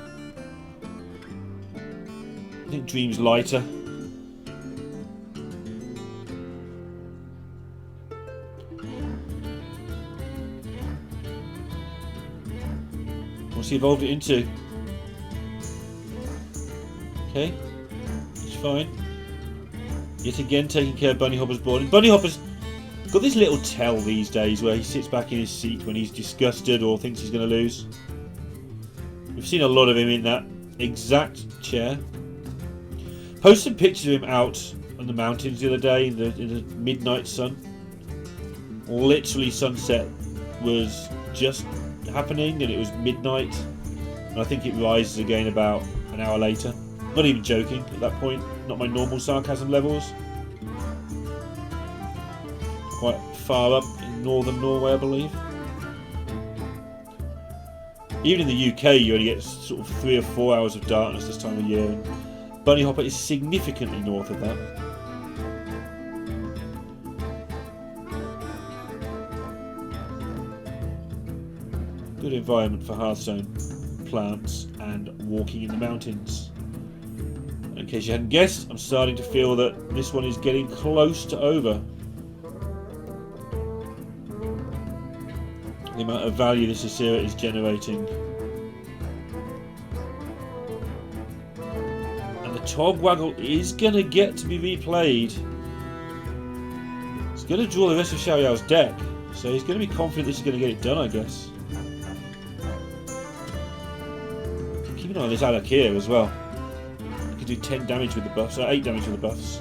I think Dream's lighter. What's he evolved it into? Okay, it's fine. Yet again taking care of Bunnyhoppor's board. And Bunnyhoppor's got this little tell these days where he sits back in his seat when he's disgusted or thinks he's going to lose. We've seen a lot of him in that exact chair. Posted pictures of him out on the mountains the other day in the midnight sun. Literally sunset was just happening and it was midnight. And I think it rises again about an hour later. Not even joking at that point. Not my normal sarcasm levels. Quite far up in northern Norway, I believe. Even in the UK, you only get sort of 3 or 4 hours of darkness this time of year. And Bunnyhoppor is significantly north of that. Good environment for Hearthstone plants and walking in the mountains. In case you hadn't guessed, I'm starting to feel that this one is getting close to over. The amount of value this Asira is generating. And the Togwaggle is going to get to be replayed. He's going to draw the rest of XiaoYao's deck. So he's going to be confident this is going to get it done, I guess. Keep an eye on this Alec here as well. He could do 10 damage with the buffs, or 8 damage with the buffs.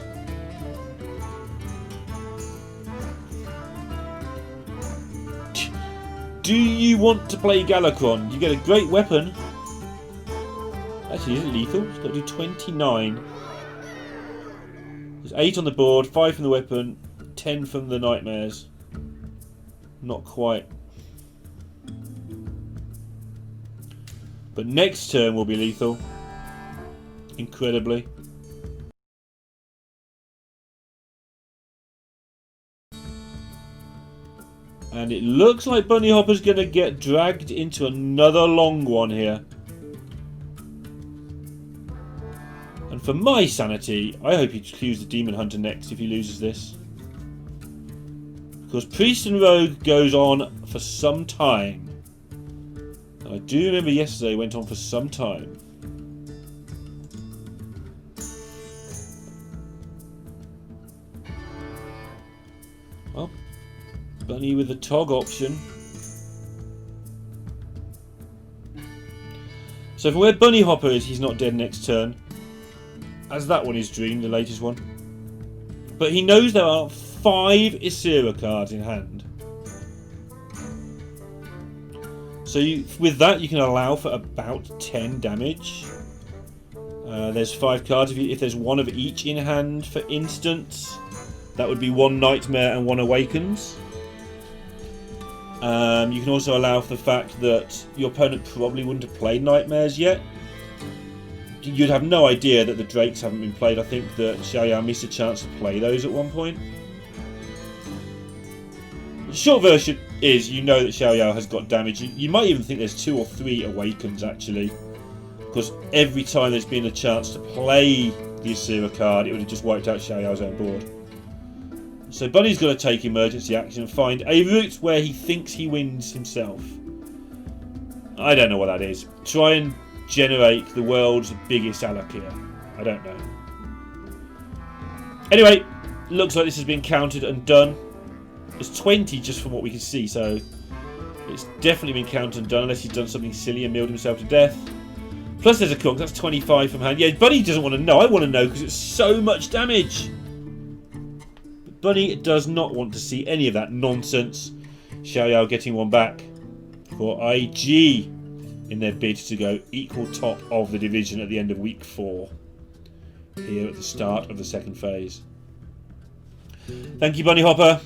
Do you want to play Galakron? You get a great weapon. Actually, is it lethal? It's got to do 29. There's 8 on the board, 5 from the weapon, 10 from the nightmares. Not quite. But next turn will be lethal. Incredibly. And it looks like Bunnyhoppor's going to get dragged into another long one here. And for my sanity, I hope he clues the Demon Hunter next if he loses this. Because Priest and Rogue goes on for some time. And I do remember yesterday went on for some time. Well, Bunny with the Tog option. So from where Bunnyhoppor is, he's not dead next turn. As that one is Dream, the latest one. But he knows there are 5 Asira cards in hand. So with that you can allow for about 10 damage. There's 5 cards. If there's one of each in hand, for instance, that would be 1 Nightmare and 1 Awakens. You can also allow for the fact that your opponent probably wouldn't have played Nightmares yet. You'd have no idea that the Drakes haven't been played. I think that XiaoYao missed a chance to play those at one point. The short version is you know that XiaoYao has got damage. You might even think there's 2 or 3 Awakens actually. Because every time there's been a chance to play the Asira card, it would have just wiped out XiaoYao's own board. So Bunny's got to take emergency action and find a route where he thinks he wins himself. I don't know what that is. Try and generate the world's biggest Alakir. I don't know. Anyway, looks like this has been counted and done. It's 20 just from what we can see, so it's definitely been counted and done unless he's done something silly and milled himself to death. Plus there's a conk, that's 25 from hand. Yeah, Bunny doesn't want to know. I want to know because it's so much damage. Bunny does not want to see any of that nonsense. XiaoYao getting one back for IG in their bid to go equal top of the division at the end of week 4. Here at the start of the second phase. Thank you, Bunnyhoppor.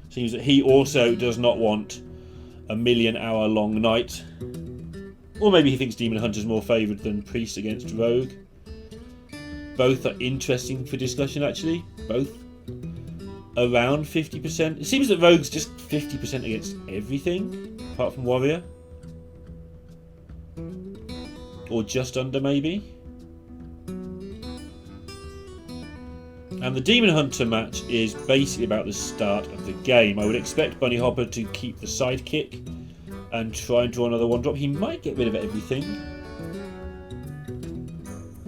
Seems that he also does not want a 1,000,000-hour long night. Or maybe he thinks Demon Hunter's more favoured than Priest against Rogue. Both are interesting for discussion, actually. Both around 50%. It seems that Rogue's just 50% against everything, apart from Warrior. Or just under, maybe. And the Demon Hunter match is basically about the start of the game. I would expect Bunnyhoppor to keep the sidekick and try and draw another 1-drop. He might get rid of everything.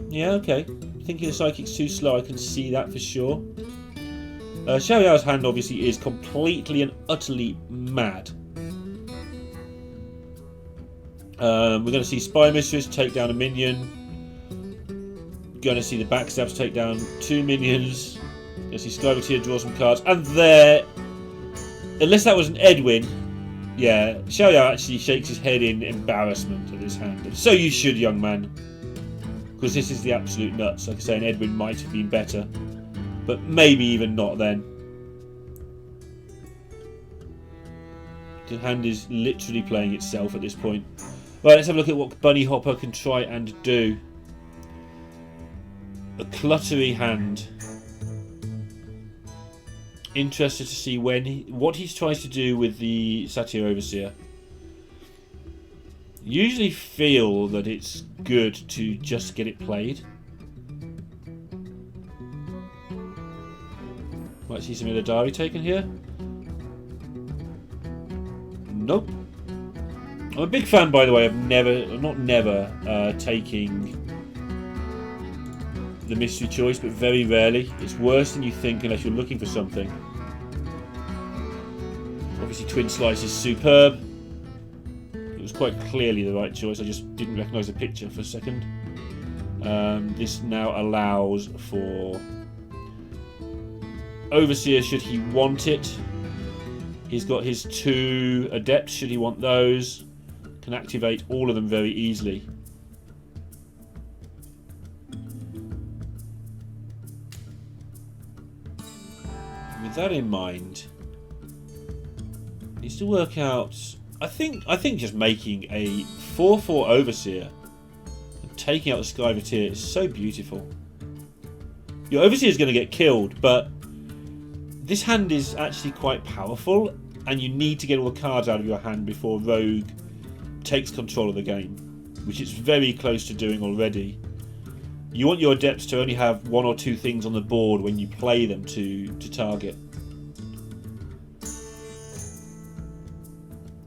Yeah, okay. Thinking the Psychic's too slow, I can see that for sure. XiaoYao's hand obviously is completely and utterly mad. We're going to see Spy Mistress take down a minion. Going to see the Backstabs take down 2 minions. Going to see Skybotier draw some cards. And there, unless that was an Edwin, yeah, XiaoYao actually shakes his head in embarrassment at his hand. So you should, young man. Because this is the absolute nuts. Like I say, an Edwin might have been better. But maybe even not then. The hand is literally playing itself at this point. Right, let's have a look at what Bunnyhoppor can try and do. A cluttery hand. Interested to see what he tries to do with the Satyr Overseer. Usually feel that it's good to just get it played. Might see some of the diary taken here. Nope. I'm a big fan, by the way, of taking the mystery choice, but very rarely. It's worse than you think unless you're looking for something. Obviously, Twin Slice is superb. It was quite clearly the right choice. I just didn't recognise the picture for a second. This now allows for Overseer should he want it. He's got his 2 Adepts should he want those. Can activate all of them very easily. With that in mind, needs to work out. I think just making a 4/4 Overseer and taking out the Skyvateer is so beautiful. Your Overseer is going to get killed, but this hand is actually quite powerful, and you need to get all the cards out of your hand before Rogue takes control of the game, which it's very close to doing already. You want your Adepts to only have 1 or 2 things on the board when you play them to target.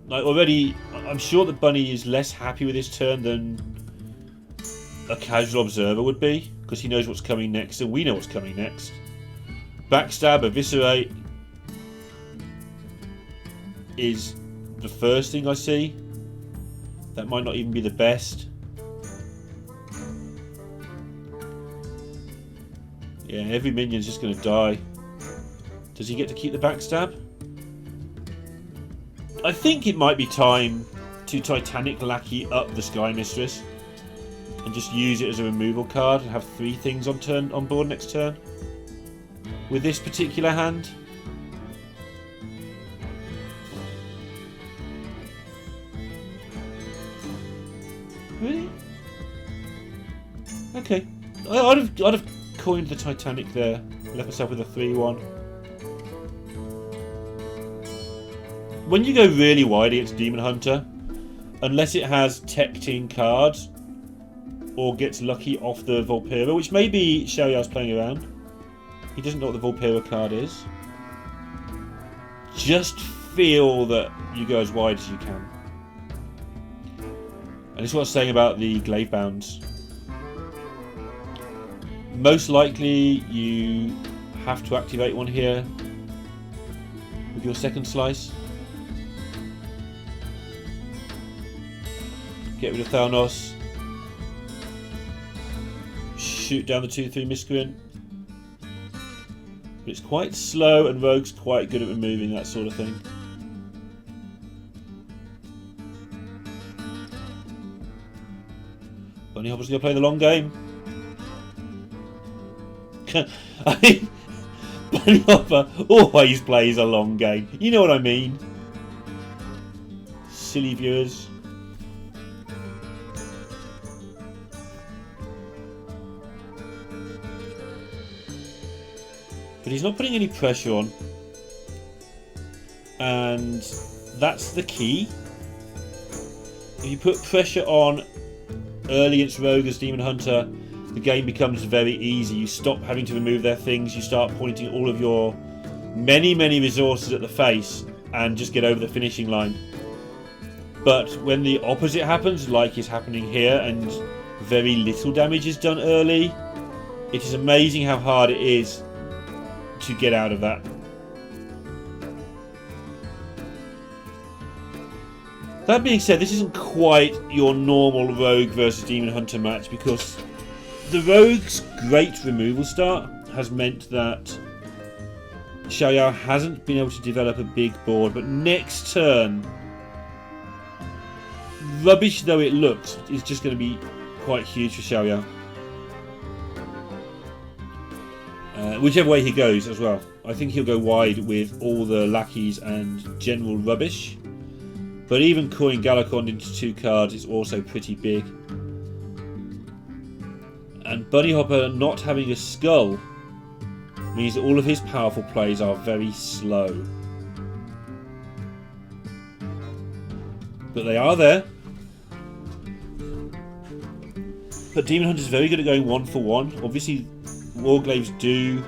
Like already, I'm sure that Bunny is less happy with his turn than a casual observer would be, because he knows what's coming next, and we know what's coming next. Backstab, Eviscerate is the first thing I see. That might not even be the best. Yeah, every minion's just going to die. Does he get to keep the backstab? I think it might be time to Titanic Lackey up the Sky Mistress and just use it as a removal card and have 3 things on board next turn. With this particular hand. Really? Okay. I'd have coined the Titanic there. Left myself with a 3/1. When you go really wide against Demon Hunter, unless it has Tech-Team cards or gets lucky off the Volpera, which maybe XiaoYao's playing around. He doesn't know what the Volpera card is. Just feel that you go as wide as you can. And it's what I was saying about the Glaive Bounds. Most likely you have to activate one here with your second slice. Get rid of Thalnos. Shoot down the 2/3 Miscreant. But it's quite slow, and Rogue's quite good at removing that sort of thing. Bunnyhoppor's going to play the long game. I mean, Bunnyhopper always plays a long game. You know what I mean? Silly viewers. But he's not putting any pressure on. And that's the key. If you put pressure on early against Rogue as Demon Hunter, the game becomes very easy. You stop having to remove their things. You start pointing all of your many resources at the face and just get over the finishing line. But when the opposite happens, like is happening here, and very little damage is done early, it is amazing how hard it is to get out of that. That being said, this isn't quite your normal Rogue versus Demon Hunter match, because the Rogue's great removal start has meant that XiaoYao hasn't been able to develop a big board, but next turn, rubbish though it looks, is just going to be quite huge for XiaoYao. Whichever way he goes as well. I think he'll go wide with all the lackeys and general rubbish. But even coining Galakond into 2 cards is also pretty big. And Bunnyhopper not having a skull means that all of his powerful plays are very slow. But they are there. But Demon Hunter is very good at going 1 for 1. Obviously, Warglaives do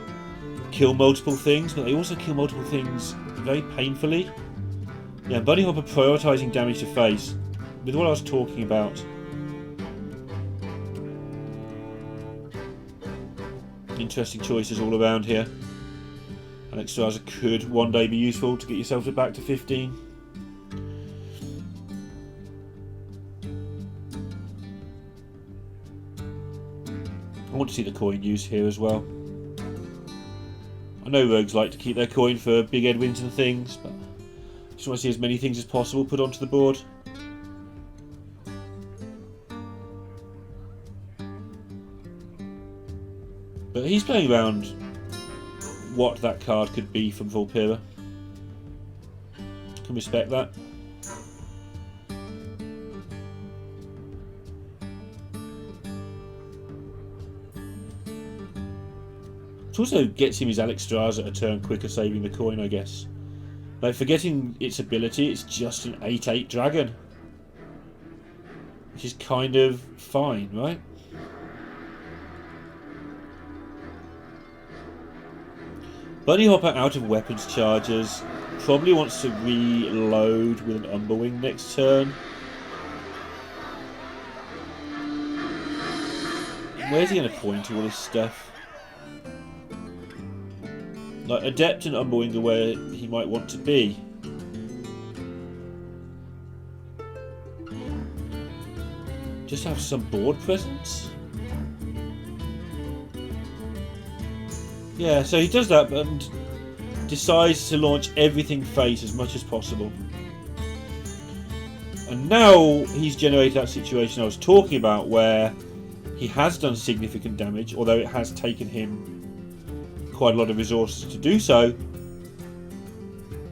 kill multiple things, but they also kill multiple things very painfully. Yeah, Bunnyhoppor prioritising damage to face. With what I was talking about. Interesting choices all around here. And XiaoYao could one day be useful to get yourself back to 15. I want to see the coin used here as well. I know rogues like to keep their coin for big headwinds and things, but I just want to see as many things as possible put onto the board. But he's playing around what that card could be from Volpira. Can respect that. It also gets him his Alexstrasza a turn quicker, saving the coin, I guess. Like, forgetting its ability, it's just an 8/8 dragon. Which is kind of fine, right? Bunnyhoppor out of weapons charges. Probably wants to reload with an Umberwing next turn. Where's he going to point to all this stuff? Like, Adept and Umberwing are where he might want to be. Just have some board presence? Yeah, so he does that and decides to launch everything face as much as possible. And now he's generated that situation I was talking about where he has done significant damage, although it has taken him quite a lot of resources to do so.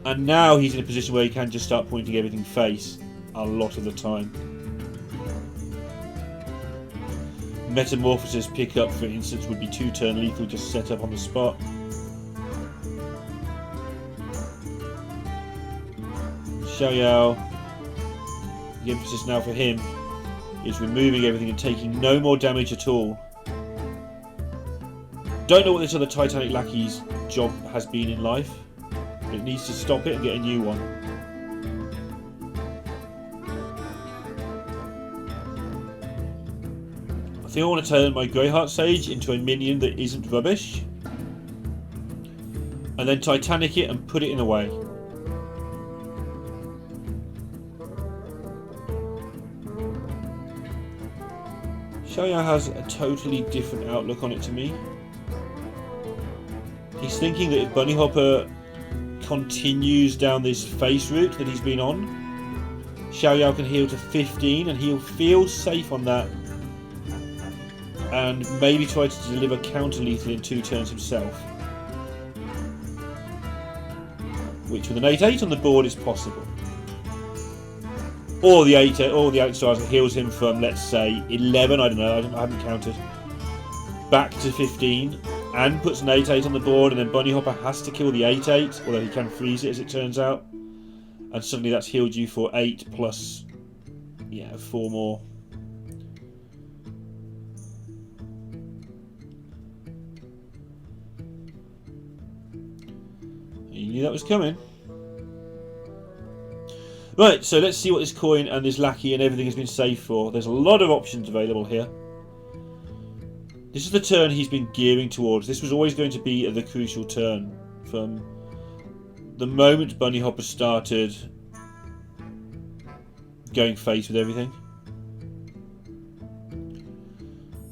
And now he's in a position where he can just start pointing everything face a lot of the time. Metamorphosis pickup, for instance, would be 2-turn lethal just set up on the spot. XiaoYao, the emphasis now for him is removing everything and taking no more damage at all. Don't know what this other Titanic Lackey's job has been in life, but it needs to stop it and get a new one. I think I want to turn my Greyheart Sage into a minion that isn't rubbish, and then Titanic it and put it in a way. XiaoYao has a totally different outlook on it to me. He's thinking that if Bunnyhoppor continues down this face route that he's been on, XiaoYao can heal to 15 and he'll feel safe on that and maybe try to deliver counter-lethal in 2 turns himself. Which with an 8/8 on the board is possible. Or the 8/8, or the Alexstrasza heals him from, let's say, 11, I don't know, I haven't counted, back to 15. And puts an 8/8 on the board, and then Bunnyhoppor has to kill the 8/8, although he can freeze it as it turns out. And suddenly that's healed you for 8 plus, yeah, 4 more. You knew that was coming. Right, so let's see what this coin and this lackey and everything has been saved for. There's a lot of options available here. This is the turn he's been gearing towards. This was always going to be the crucial turn. From the moment Bunnyhoppor started going face with everything.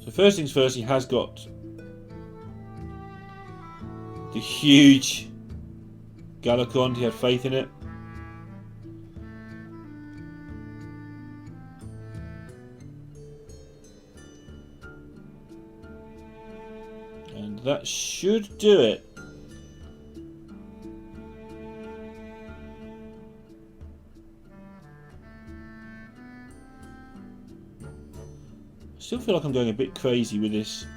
So first things first, he has got the huge Galacond. He had faith in it. And that should do it. I still feel like I'm going a bit crazy with this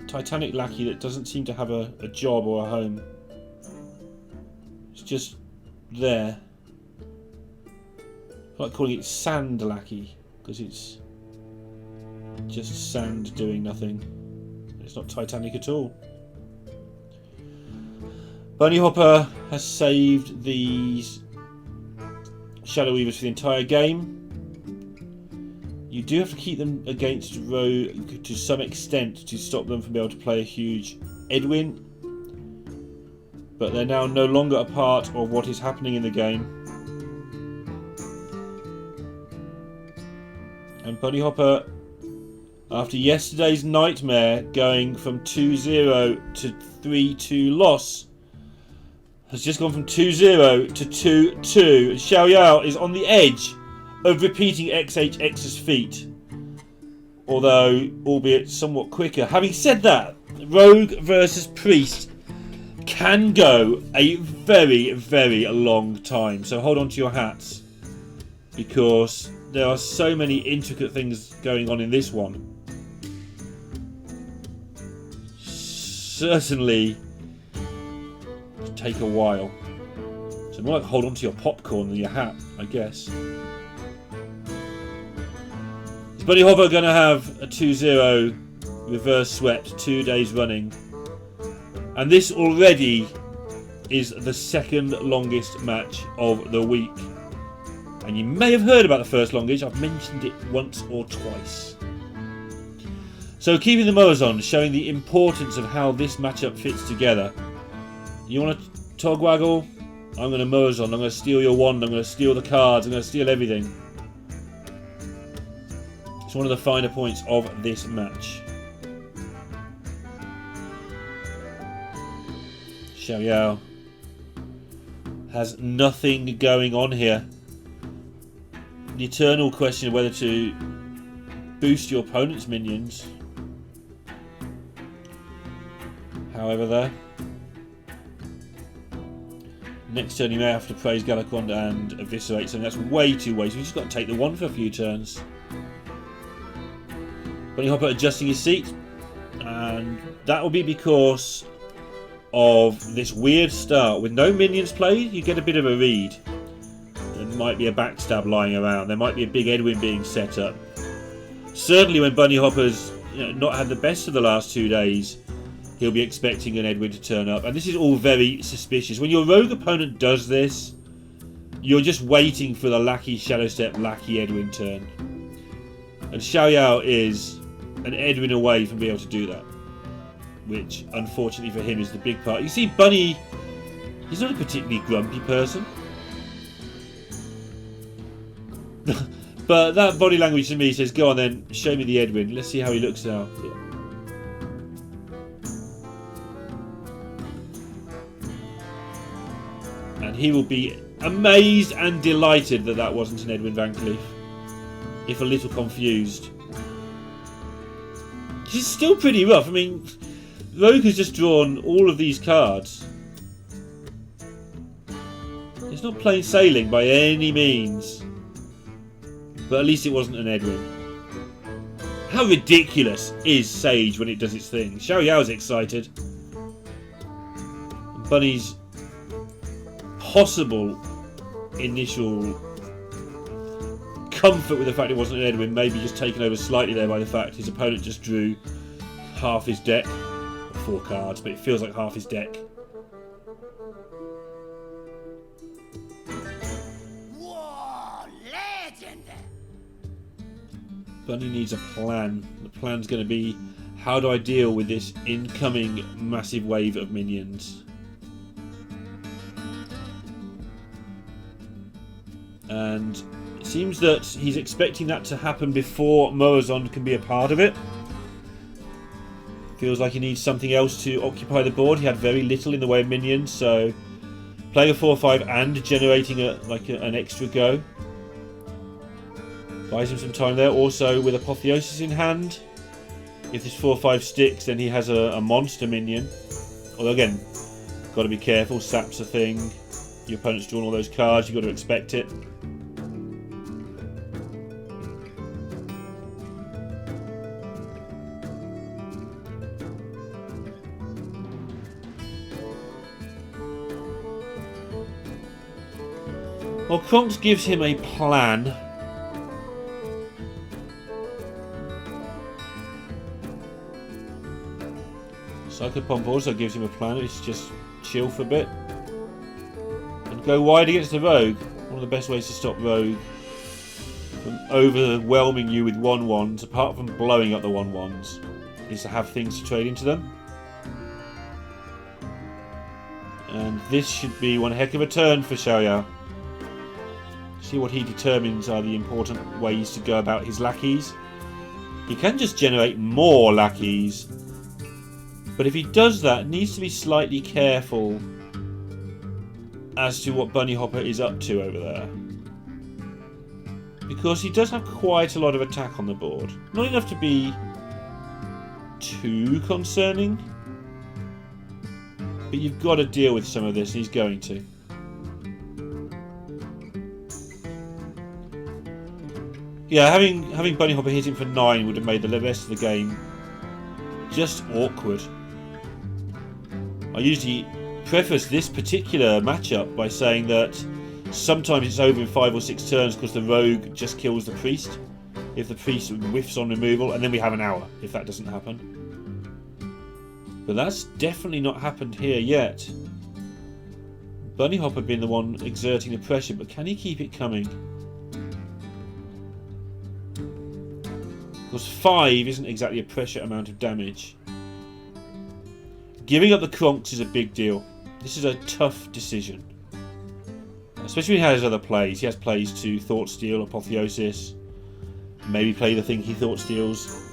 Titanic Lackey that doesn't seem to have a job or a home. It's just there. I like calling it Sand Lackey because it's just sand doing nothing. It's not Titanic at all. Bunnyhoppor has saved these Shadow Weavers for the entire game. You do have to keep them against Rogue to some extent to stop them from being able to play a huge Edwin. But they're now no longer a part of what is happening in the game. And Bunnyhoppor, after yesterday's nightmare going from 2-0 to 3-2 loss, has just gone from 2-0 to 2-2. XiaoYao is on the edge of repeating XHX's feat, although albeit somewhat quicker. Having said that, Rogue versus Priest can go a very, very long time, so hold on to your hats, because there are so many intricate things going on in this one. Certainly take a while. So more like hold on to your popcorn than your hat, I guess. Is Bunnyhoppor going to have a 2-0 reverse swept 2 days running? And this already is the second longest match of the week. And you may have heard about the first longest. I've mentioned it once or twice. So keeping the mowers on, showing the importance of how this matchup fits together. You want to togwaggle? I'm going to mowers on. I'm going to steal your wand. I'm going to steal the cards. I'm going to steal everything. It's one of the finer points of this match. XiaoYao has nothing going on here. The eternal question of whether to boost your opponent's minions. However, there. Next turn you may have to praise Galakond and eviscerate something. That's way too wasteful. You've just got to take the one for a few turns. Bunnyhoppor adjusting his seat. And that will be because of this weird start. With no minions played, you get a bit of a read. There might be a backstab lying around. There might be a big Edwin being set up. Certainly when Bunnyhopper's not had the best of the last 2 days, he'll be expecting an Edwin to turn up. And this is all very suspicious. When your rogue opponent does this, you're just waiting for the lackey Shadow Step, lackey Edwin turn. And XiaoYao is an Edwin away from being able to do that. Which, unfortunately for him, is the big part. You see, Bunny, he's not a particularly grumpy person. But that body language to me says, go on then, show me the Edwin. Let's see how he looks now. Yeah. And he will be amazed and delighted that that wasn't an Edwin Van Cleef. If a little confused. She's still pretty rough. I mean, Rogue has just drawn all of these cards. It's not plain sailing by any means. But at least it wasn't an Edwin. How ridiculous is Sage when it does its thing? XiaoYao's excited. And Bunny's possible initial comfort with the fact it wasn't an Edwin may be just taken over slightly there by the fact his opponent just drew half his deck. 4 cards, but it feels like half his deck. Whoa, legend! Bunny needs a plan. The plan's going to be, how do I deal with this incoming massive wave of minions? And it seems that he's expecting that to happen before Moazon can be a part of it. Feels like he needs something else to occupy the board. He had very little in the way of minions, so playing a 4-5 and generating an extra go buys him some time there. Also with Apotheosis in hand, if this 4-5 sticks, then he has a monster minion. Although again, got to be careful. Sap's a thing. Your opponent's drawn all those cards. You've got to expect it. Well, Kronks gives him a plan. Psycho Pump also gives him a plan. It's just chill for a bit. And go wide against the Rogue. One of the best ways to stop Rogue from overwhelming you with 1/1s, apart from blowing up the 1/1s, is to have things to trade into them. And this should be one heck of a turn for XiaoYao. See what he determines are the important ways to go about his lackeys. He can just generate more lackeys, but if he does that, needs to be slightly careful as to what Bunnyhoppor is up to over there. Because he does have quite a lot of attack on the board. Not enough to be too concerning, but you've got to deal with some of this, and he's going to. Yeah, having Bunnyhoppor hit him for 9 would have made the rest of the game just awkward. I usually preface this particular matchup by saying that sometimes it's over in 5 or 6 turns because the rogue just kills the priest if the priest whiffs on removal, and then we have an hour if that doesn't happen. But that's definitely not happened here yet. Bunnyhoppor being the one exerting the pressure, but can he keep it coming? Because 5 isn't exactly a pressure amount of damage. Giving up the Kronks is a big deal. This is a tough decision. Especially when he has other plays. He has plays to Thought Steal, Apotheosis. Maybe play the thing he Thought Steals.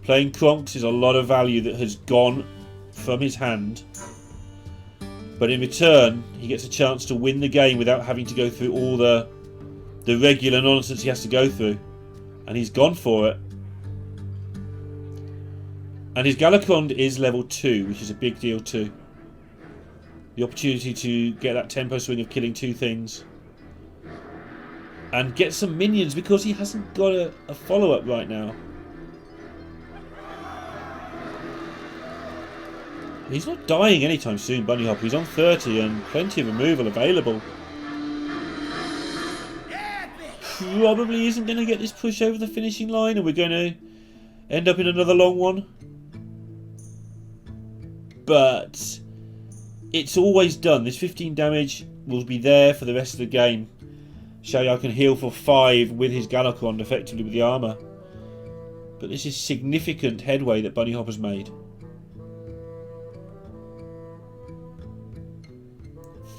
Playing Kronks is a lot of value that has gone from his hand. But in return, he gets a chance to win the game without having to go through all the regular nonsense he has to go through. And he's gone for it. And his Galakond is level 2, which is a big deal too. The opportunity to get that tempo swing of killing 2 things. And get some minions because he hasn't got a follow-up right now. He's not dying anytime soon, Bunnyhoppor. He's on 30 and plenty of removal available. Probably isn't going to get this push over the finishing line, and we're going to end up in another long one. But it's always done. This 15 damage will be there for the rest of the game. XiaoYao can heal for 5 with his Galakond, effectively with the armour. But this is significant headway that Bunnyhoppor's made.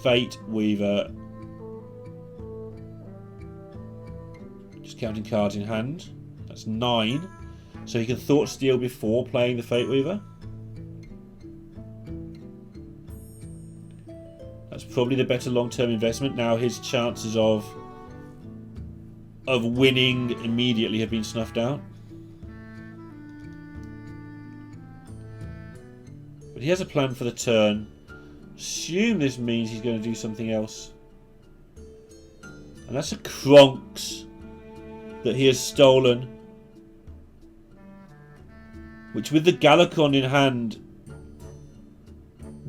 Fate Weaver. Just counting cards in hand. That's 9. So he can Thought Steal before playing the Fate Weaver. That's probably the better long-term investment. Now his chances of winning immediately have been snuffed out. But he has a plan for the turn. Assume this means he's going to do something else. And that's a Kronks that he has stolen. Which with the Galakond in hand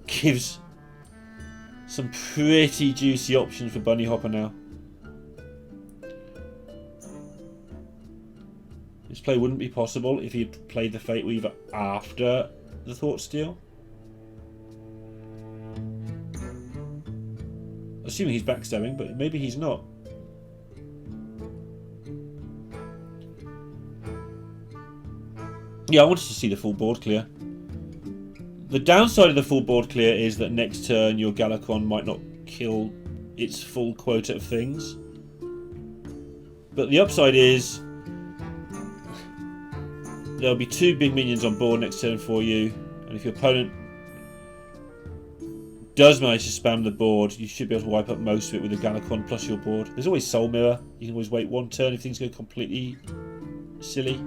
gives some pretty juicy options for Bunnyhoppor now. This play wouldn't be possible if he had played the Fate Weaver after the Thought Steal. Assuming he's backstabbing, but maybe he's not. Yeah, I wanted to see the full board clear. The downside of the full board clear is that next turn your Galakond might not kill its full quota of things. But the upside is there'll be 2 big minions on board next turn for you, and if your opponent does manage to spam the board, you should be able to wipe up most of it with the Galakond plus your board. There's always Soul Mirror. You can always wait 1 turn if things go completely silly.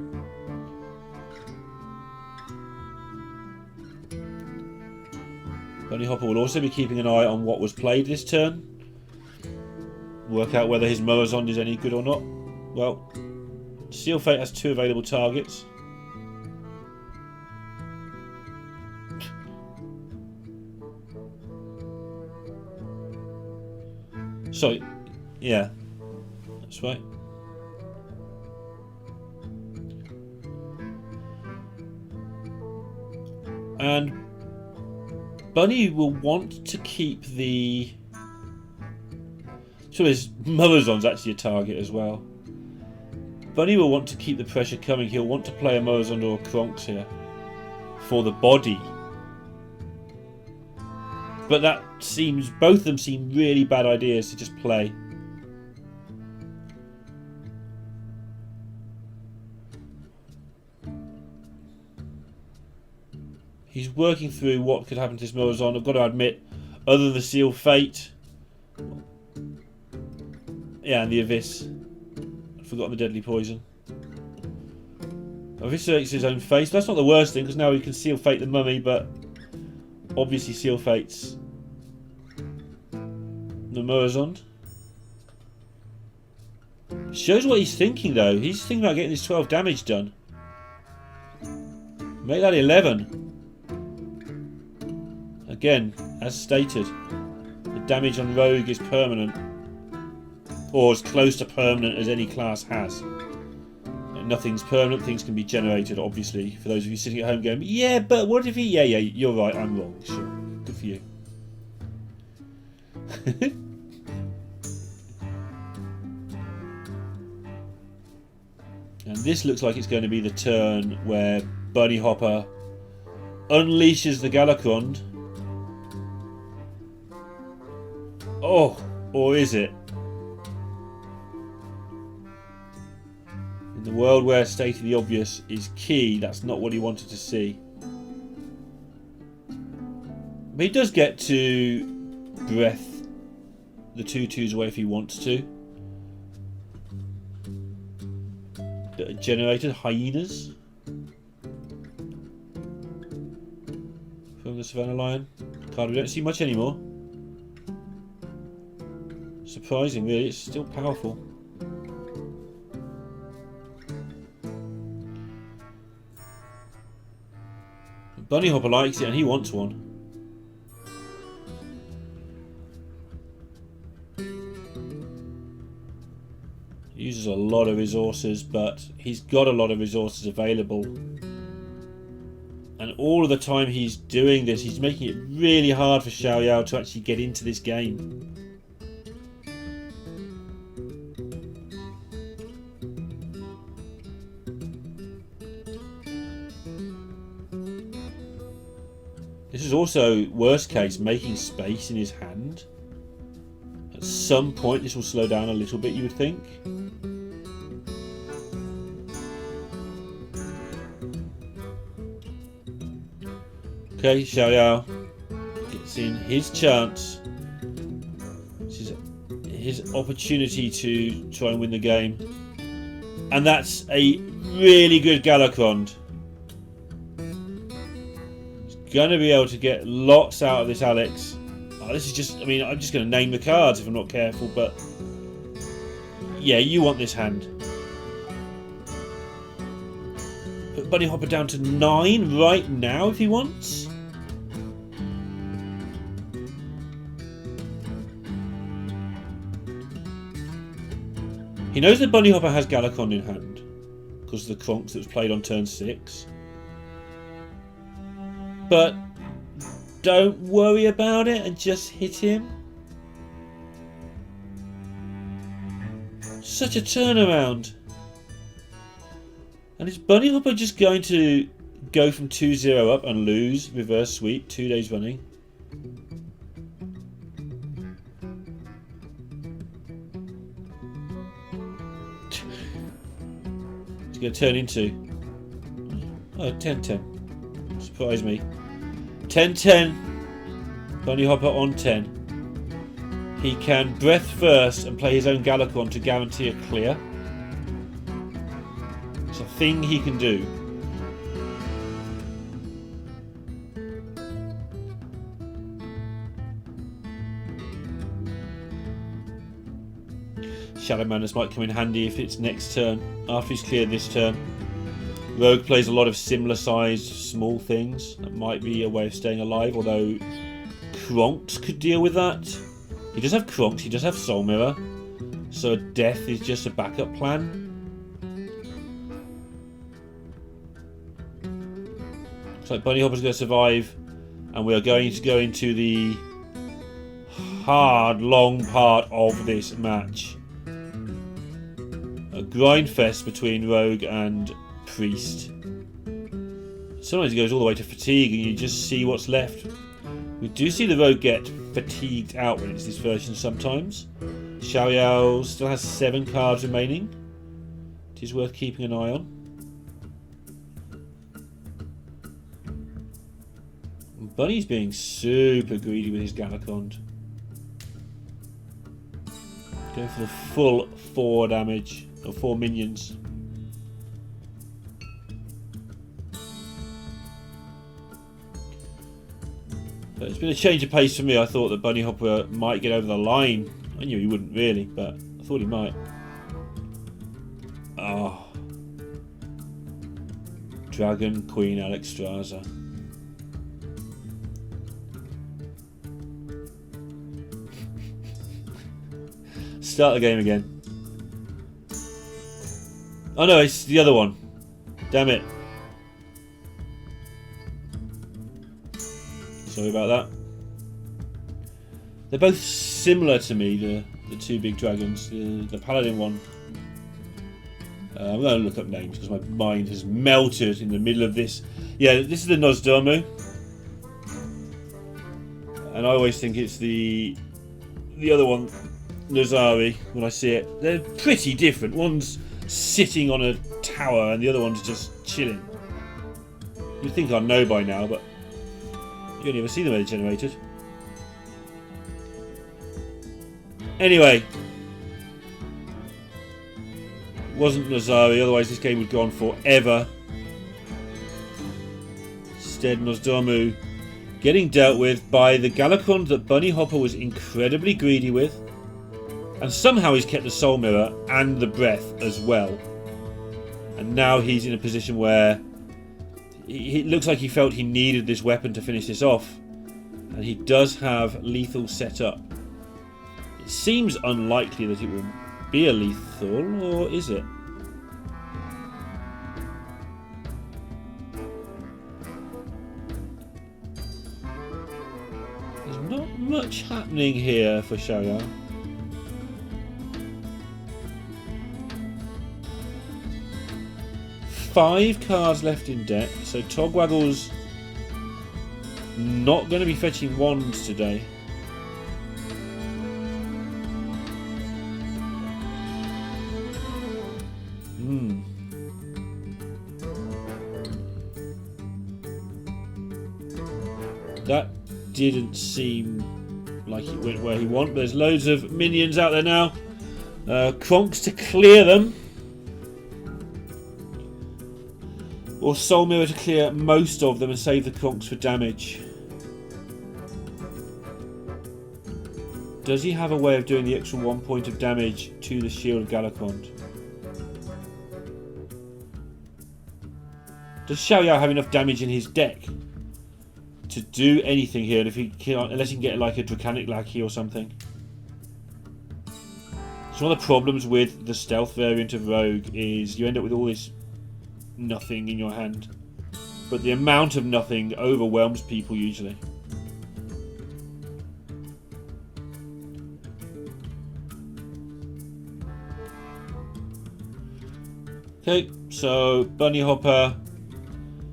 Bunnyhoppor will also be keeping an eye on what was played this turn. Work out whether his Moazond is any good or not. Well, Seal Fate has 2 available targets. So, yeah, that's right. And Bunny will want to keep the... So his Murozon's actually a target as well. Bunny will want to keep the pressure coming. He'll want to play a Murozond or a Kronks here for the body. But that seems... Both of them seem really bad ideas to just play. He's working through what could happen to his Murozond. I've got to admit, other than the Seal Fate... Yeah, and the Abyss. I've forgotten the Deadly Poison. Eviscerates his own face. That's not the worst thing, because now he can Seal Fate the Mummy, but... Obviously Seal Fates the Murozond. Shows what he's thinking, though. He's thinking about getting this 12 damage done. Make that 11. Again, as stated, the damage on Rogue is permanent. Or as close to permanent as any class has. Nothing's permanent, things can be generated, obviously. For those of you sitting at home going, yeah, but what if he... Yeah, you're right, I'm wrong. Sure. Good for you. And this looks like it's going to be the turn where Bunnyhoppor unleashes the Galakrond. Oh, or is it? In the world where stating the obvious is key, that's not what he wanted to see. But he does get to breath the 2/2s away if he wants to. Generated hyenas from the Savannah Lion card. We don't see much anymore. Surprising, really. It's still powerful. Bunnyhoppor likes it and he wants one. He uses a lot of resources, but he's got a lot of resources available. And all of the time he's doing this, he's making it really hard for XiaoYao to actually get into this game. This is also, worst case, making space in his hand. At some point this will slow down a little bit, you would think. Okay, XiaoYao gets in his chance. This is his opportunity to try and win the game. And that's a really good Galakrond. Going to be able to get lots out of this Alex. Oh, this is just... I mean, I'm just going to name the cards if I'm not careful, but... Yeah, you want this hand. Put Bunnyhoppor down to 9 right now if he wants. He knows that Bunnyhoppor has Galakrond in hand because of the Kronks that was played on turn 6. But don't worry about it and just hit him. Such a turnaround. And is Bunnyhoppor just going to go from 2-0 up and lose reverse sweep 2 days running? It's going to turn into... Oh, 10-10. Surprise me. 10-10. Bunnyhoppor on 10. He can breath first and play his own Galakrond to guarantee a clear. It's a thing he can do. Shadow Madness might come in handy if it's next turn, after he's cleared this turn. Rogue plays a lot of similar sized small things. That might be a way of staying alive, although Kronks could deal with that. He does have Kronks, he does have Soul Mirror, so death is just a backup plan. Looks like Bunnyhoppor's going to survive, and we are going to go into the hard, long part of this match. A grind fest between Rogue and Priest. Sometimes it goes all the way to fatigue, and you just see what's left. We do see the Rogue get fatigued out when it's this version sometimes. XiaoYao still has 7 cards remaining. It is worth keeping an eye on. Bunny's being super greedy with his Galacond. Going for the full 4 damage, or 4 minions. But it's been a change of pace for me. I thought that Bunnyhoppor might get over the line. I knew he wouldn't really, but I thought he might. Oh. Dragon Queen Alexstrasza. Start the game again. Oh no, it's the other one. Damn it. Sorry about that. They're both similar to me, the 2 big dragons. The paladin one. I'm going to look up names because my mind has melted in the middle of this. Yeah, this is the Nosdormu. And I always think it's the other one, Nozari, when I see it. They're pretty different. One's sitting on a tower and the other one's just chilling. You'd think I'd know by now, but you only ever see them when they're generated. Anyway. Wasn't Nozari, otherwise this game would go on forever. Instead, Nosdormu getting dealt with by the Galacond that Bunnyhoppor was incredibly greedy with. And somehow he's kept the Soul Mirror and the Breath as well. And now he's in a position where it looks like he felt he needed this weapon to finish this off. And he does have lethal set up. It seems unlikely that it will be a lethal, or is it? There's not much happening here for XiaoYao. Five cards left in deck, so Togwaggle's not going to be fetching wands today. That didn't seem like it went where he wanted. There's loads of minions out there now. Kronks to clear them. Or Soul Mirror to clear most of them and save the Kronks for damage. Does he have a way of doing the extra 1 point of damage to the shield of Galacond? Does XiaoYao have enough damage in his deck to do anything here? And if he can't, unless he can get like a Draconic Lackey or something. So one of the problems with the stealth variant of Rogue is you end up with all this nothing in your hand, but the amount of nothing overwhelms people usually. Okay, so Bunnyhoppor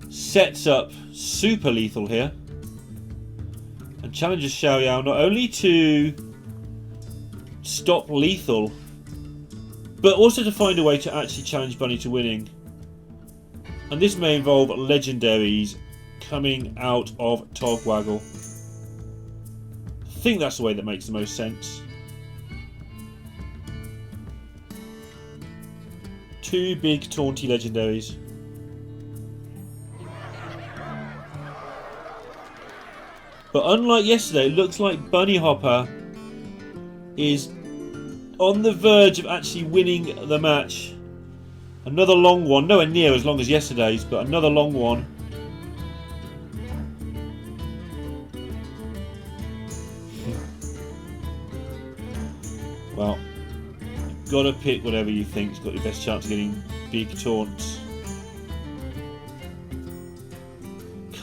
sets up super lethal here and challenges XiaoYao not only to stop lethal, but also to find a way to actually challenge Bunny to winning. And this may involve legendaries coming out of Togwaggle. I think that's the way that makes the most sense. 2 big taunty legendaries. But unlike yesterday, it looks like Bunnyhoppor is on the verge of actually winning the match. Another long one, nowhere near as long as yesterday's, but another long one. Well, you've got to pick whatever you think's got your best chance of getting big taunts.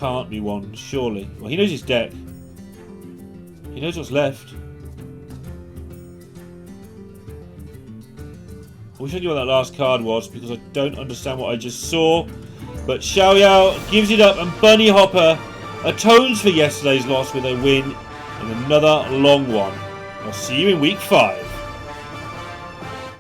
can't be one, surely. Well, he knows his deck. He knows what's left. I wish I knew what that last card was because I don't understand what I just saw. But XiaoYao gives it up and Bunnyhoppor atones for yesterday's loss with a win in another long one. I'll see you in week 5.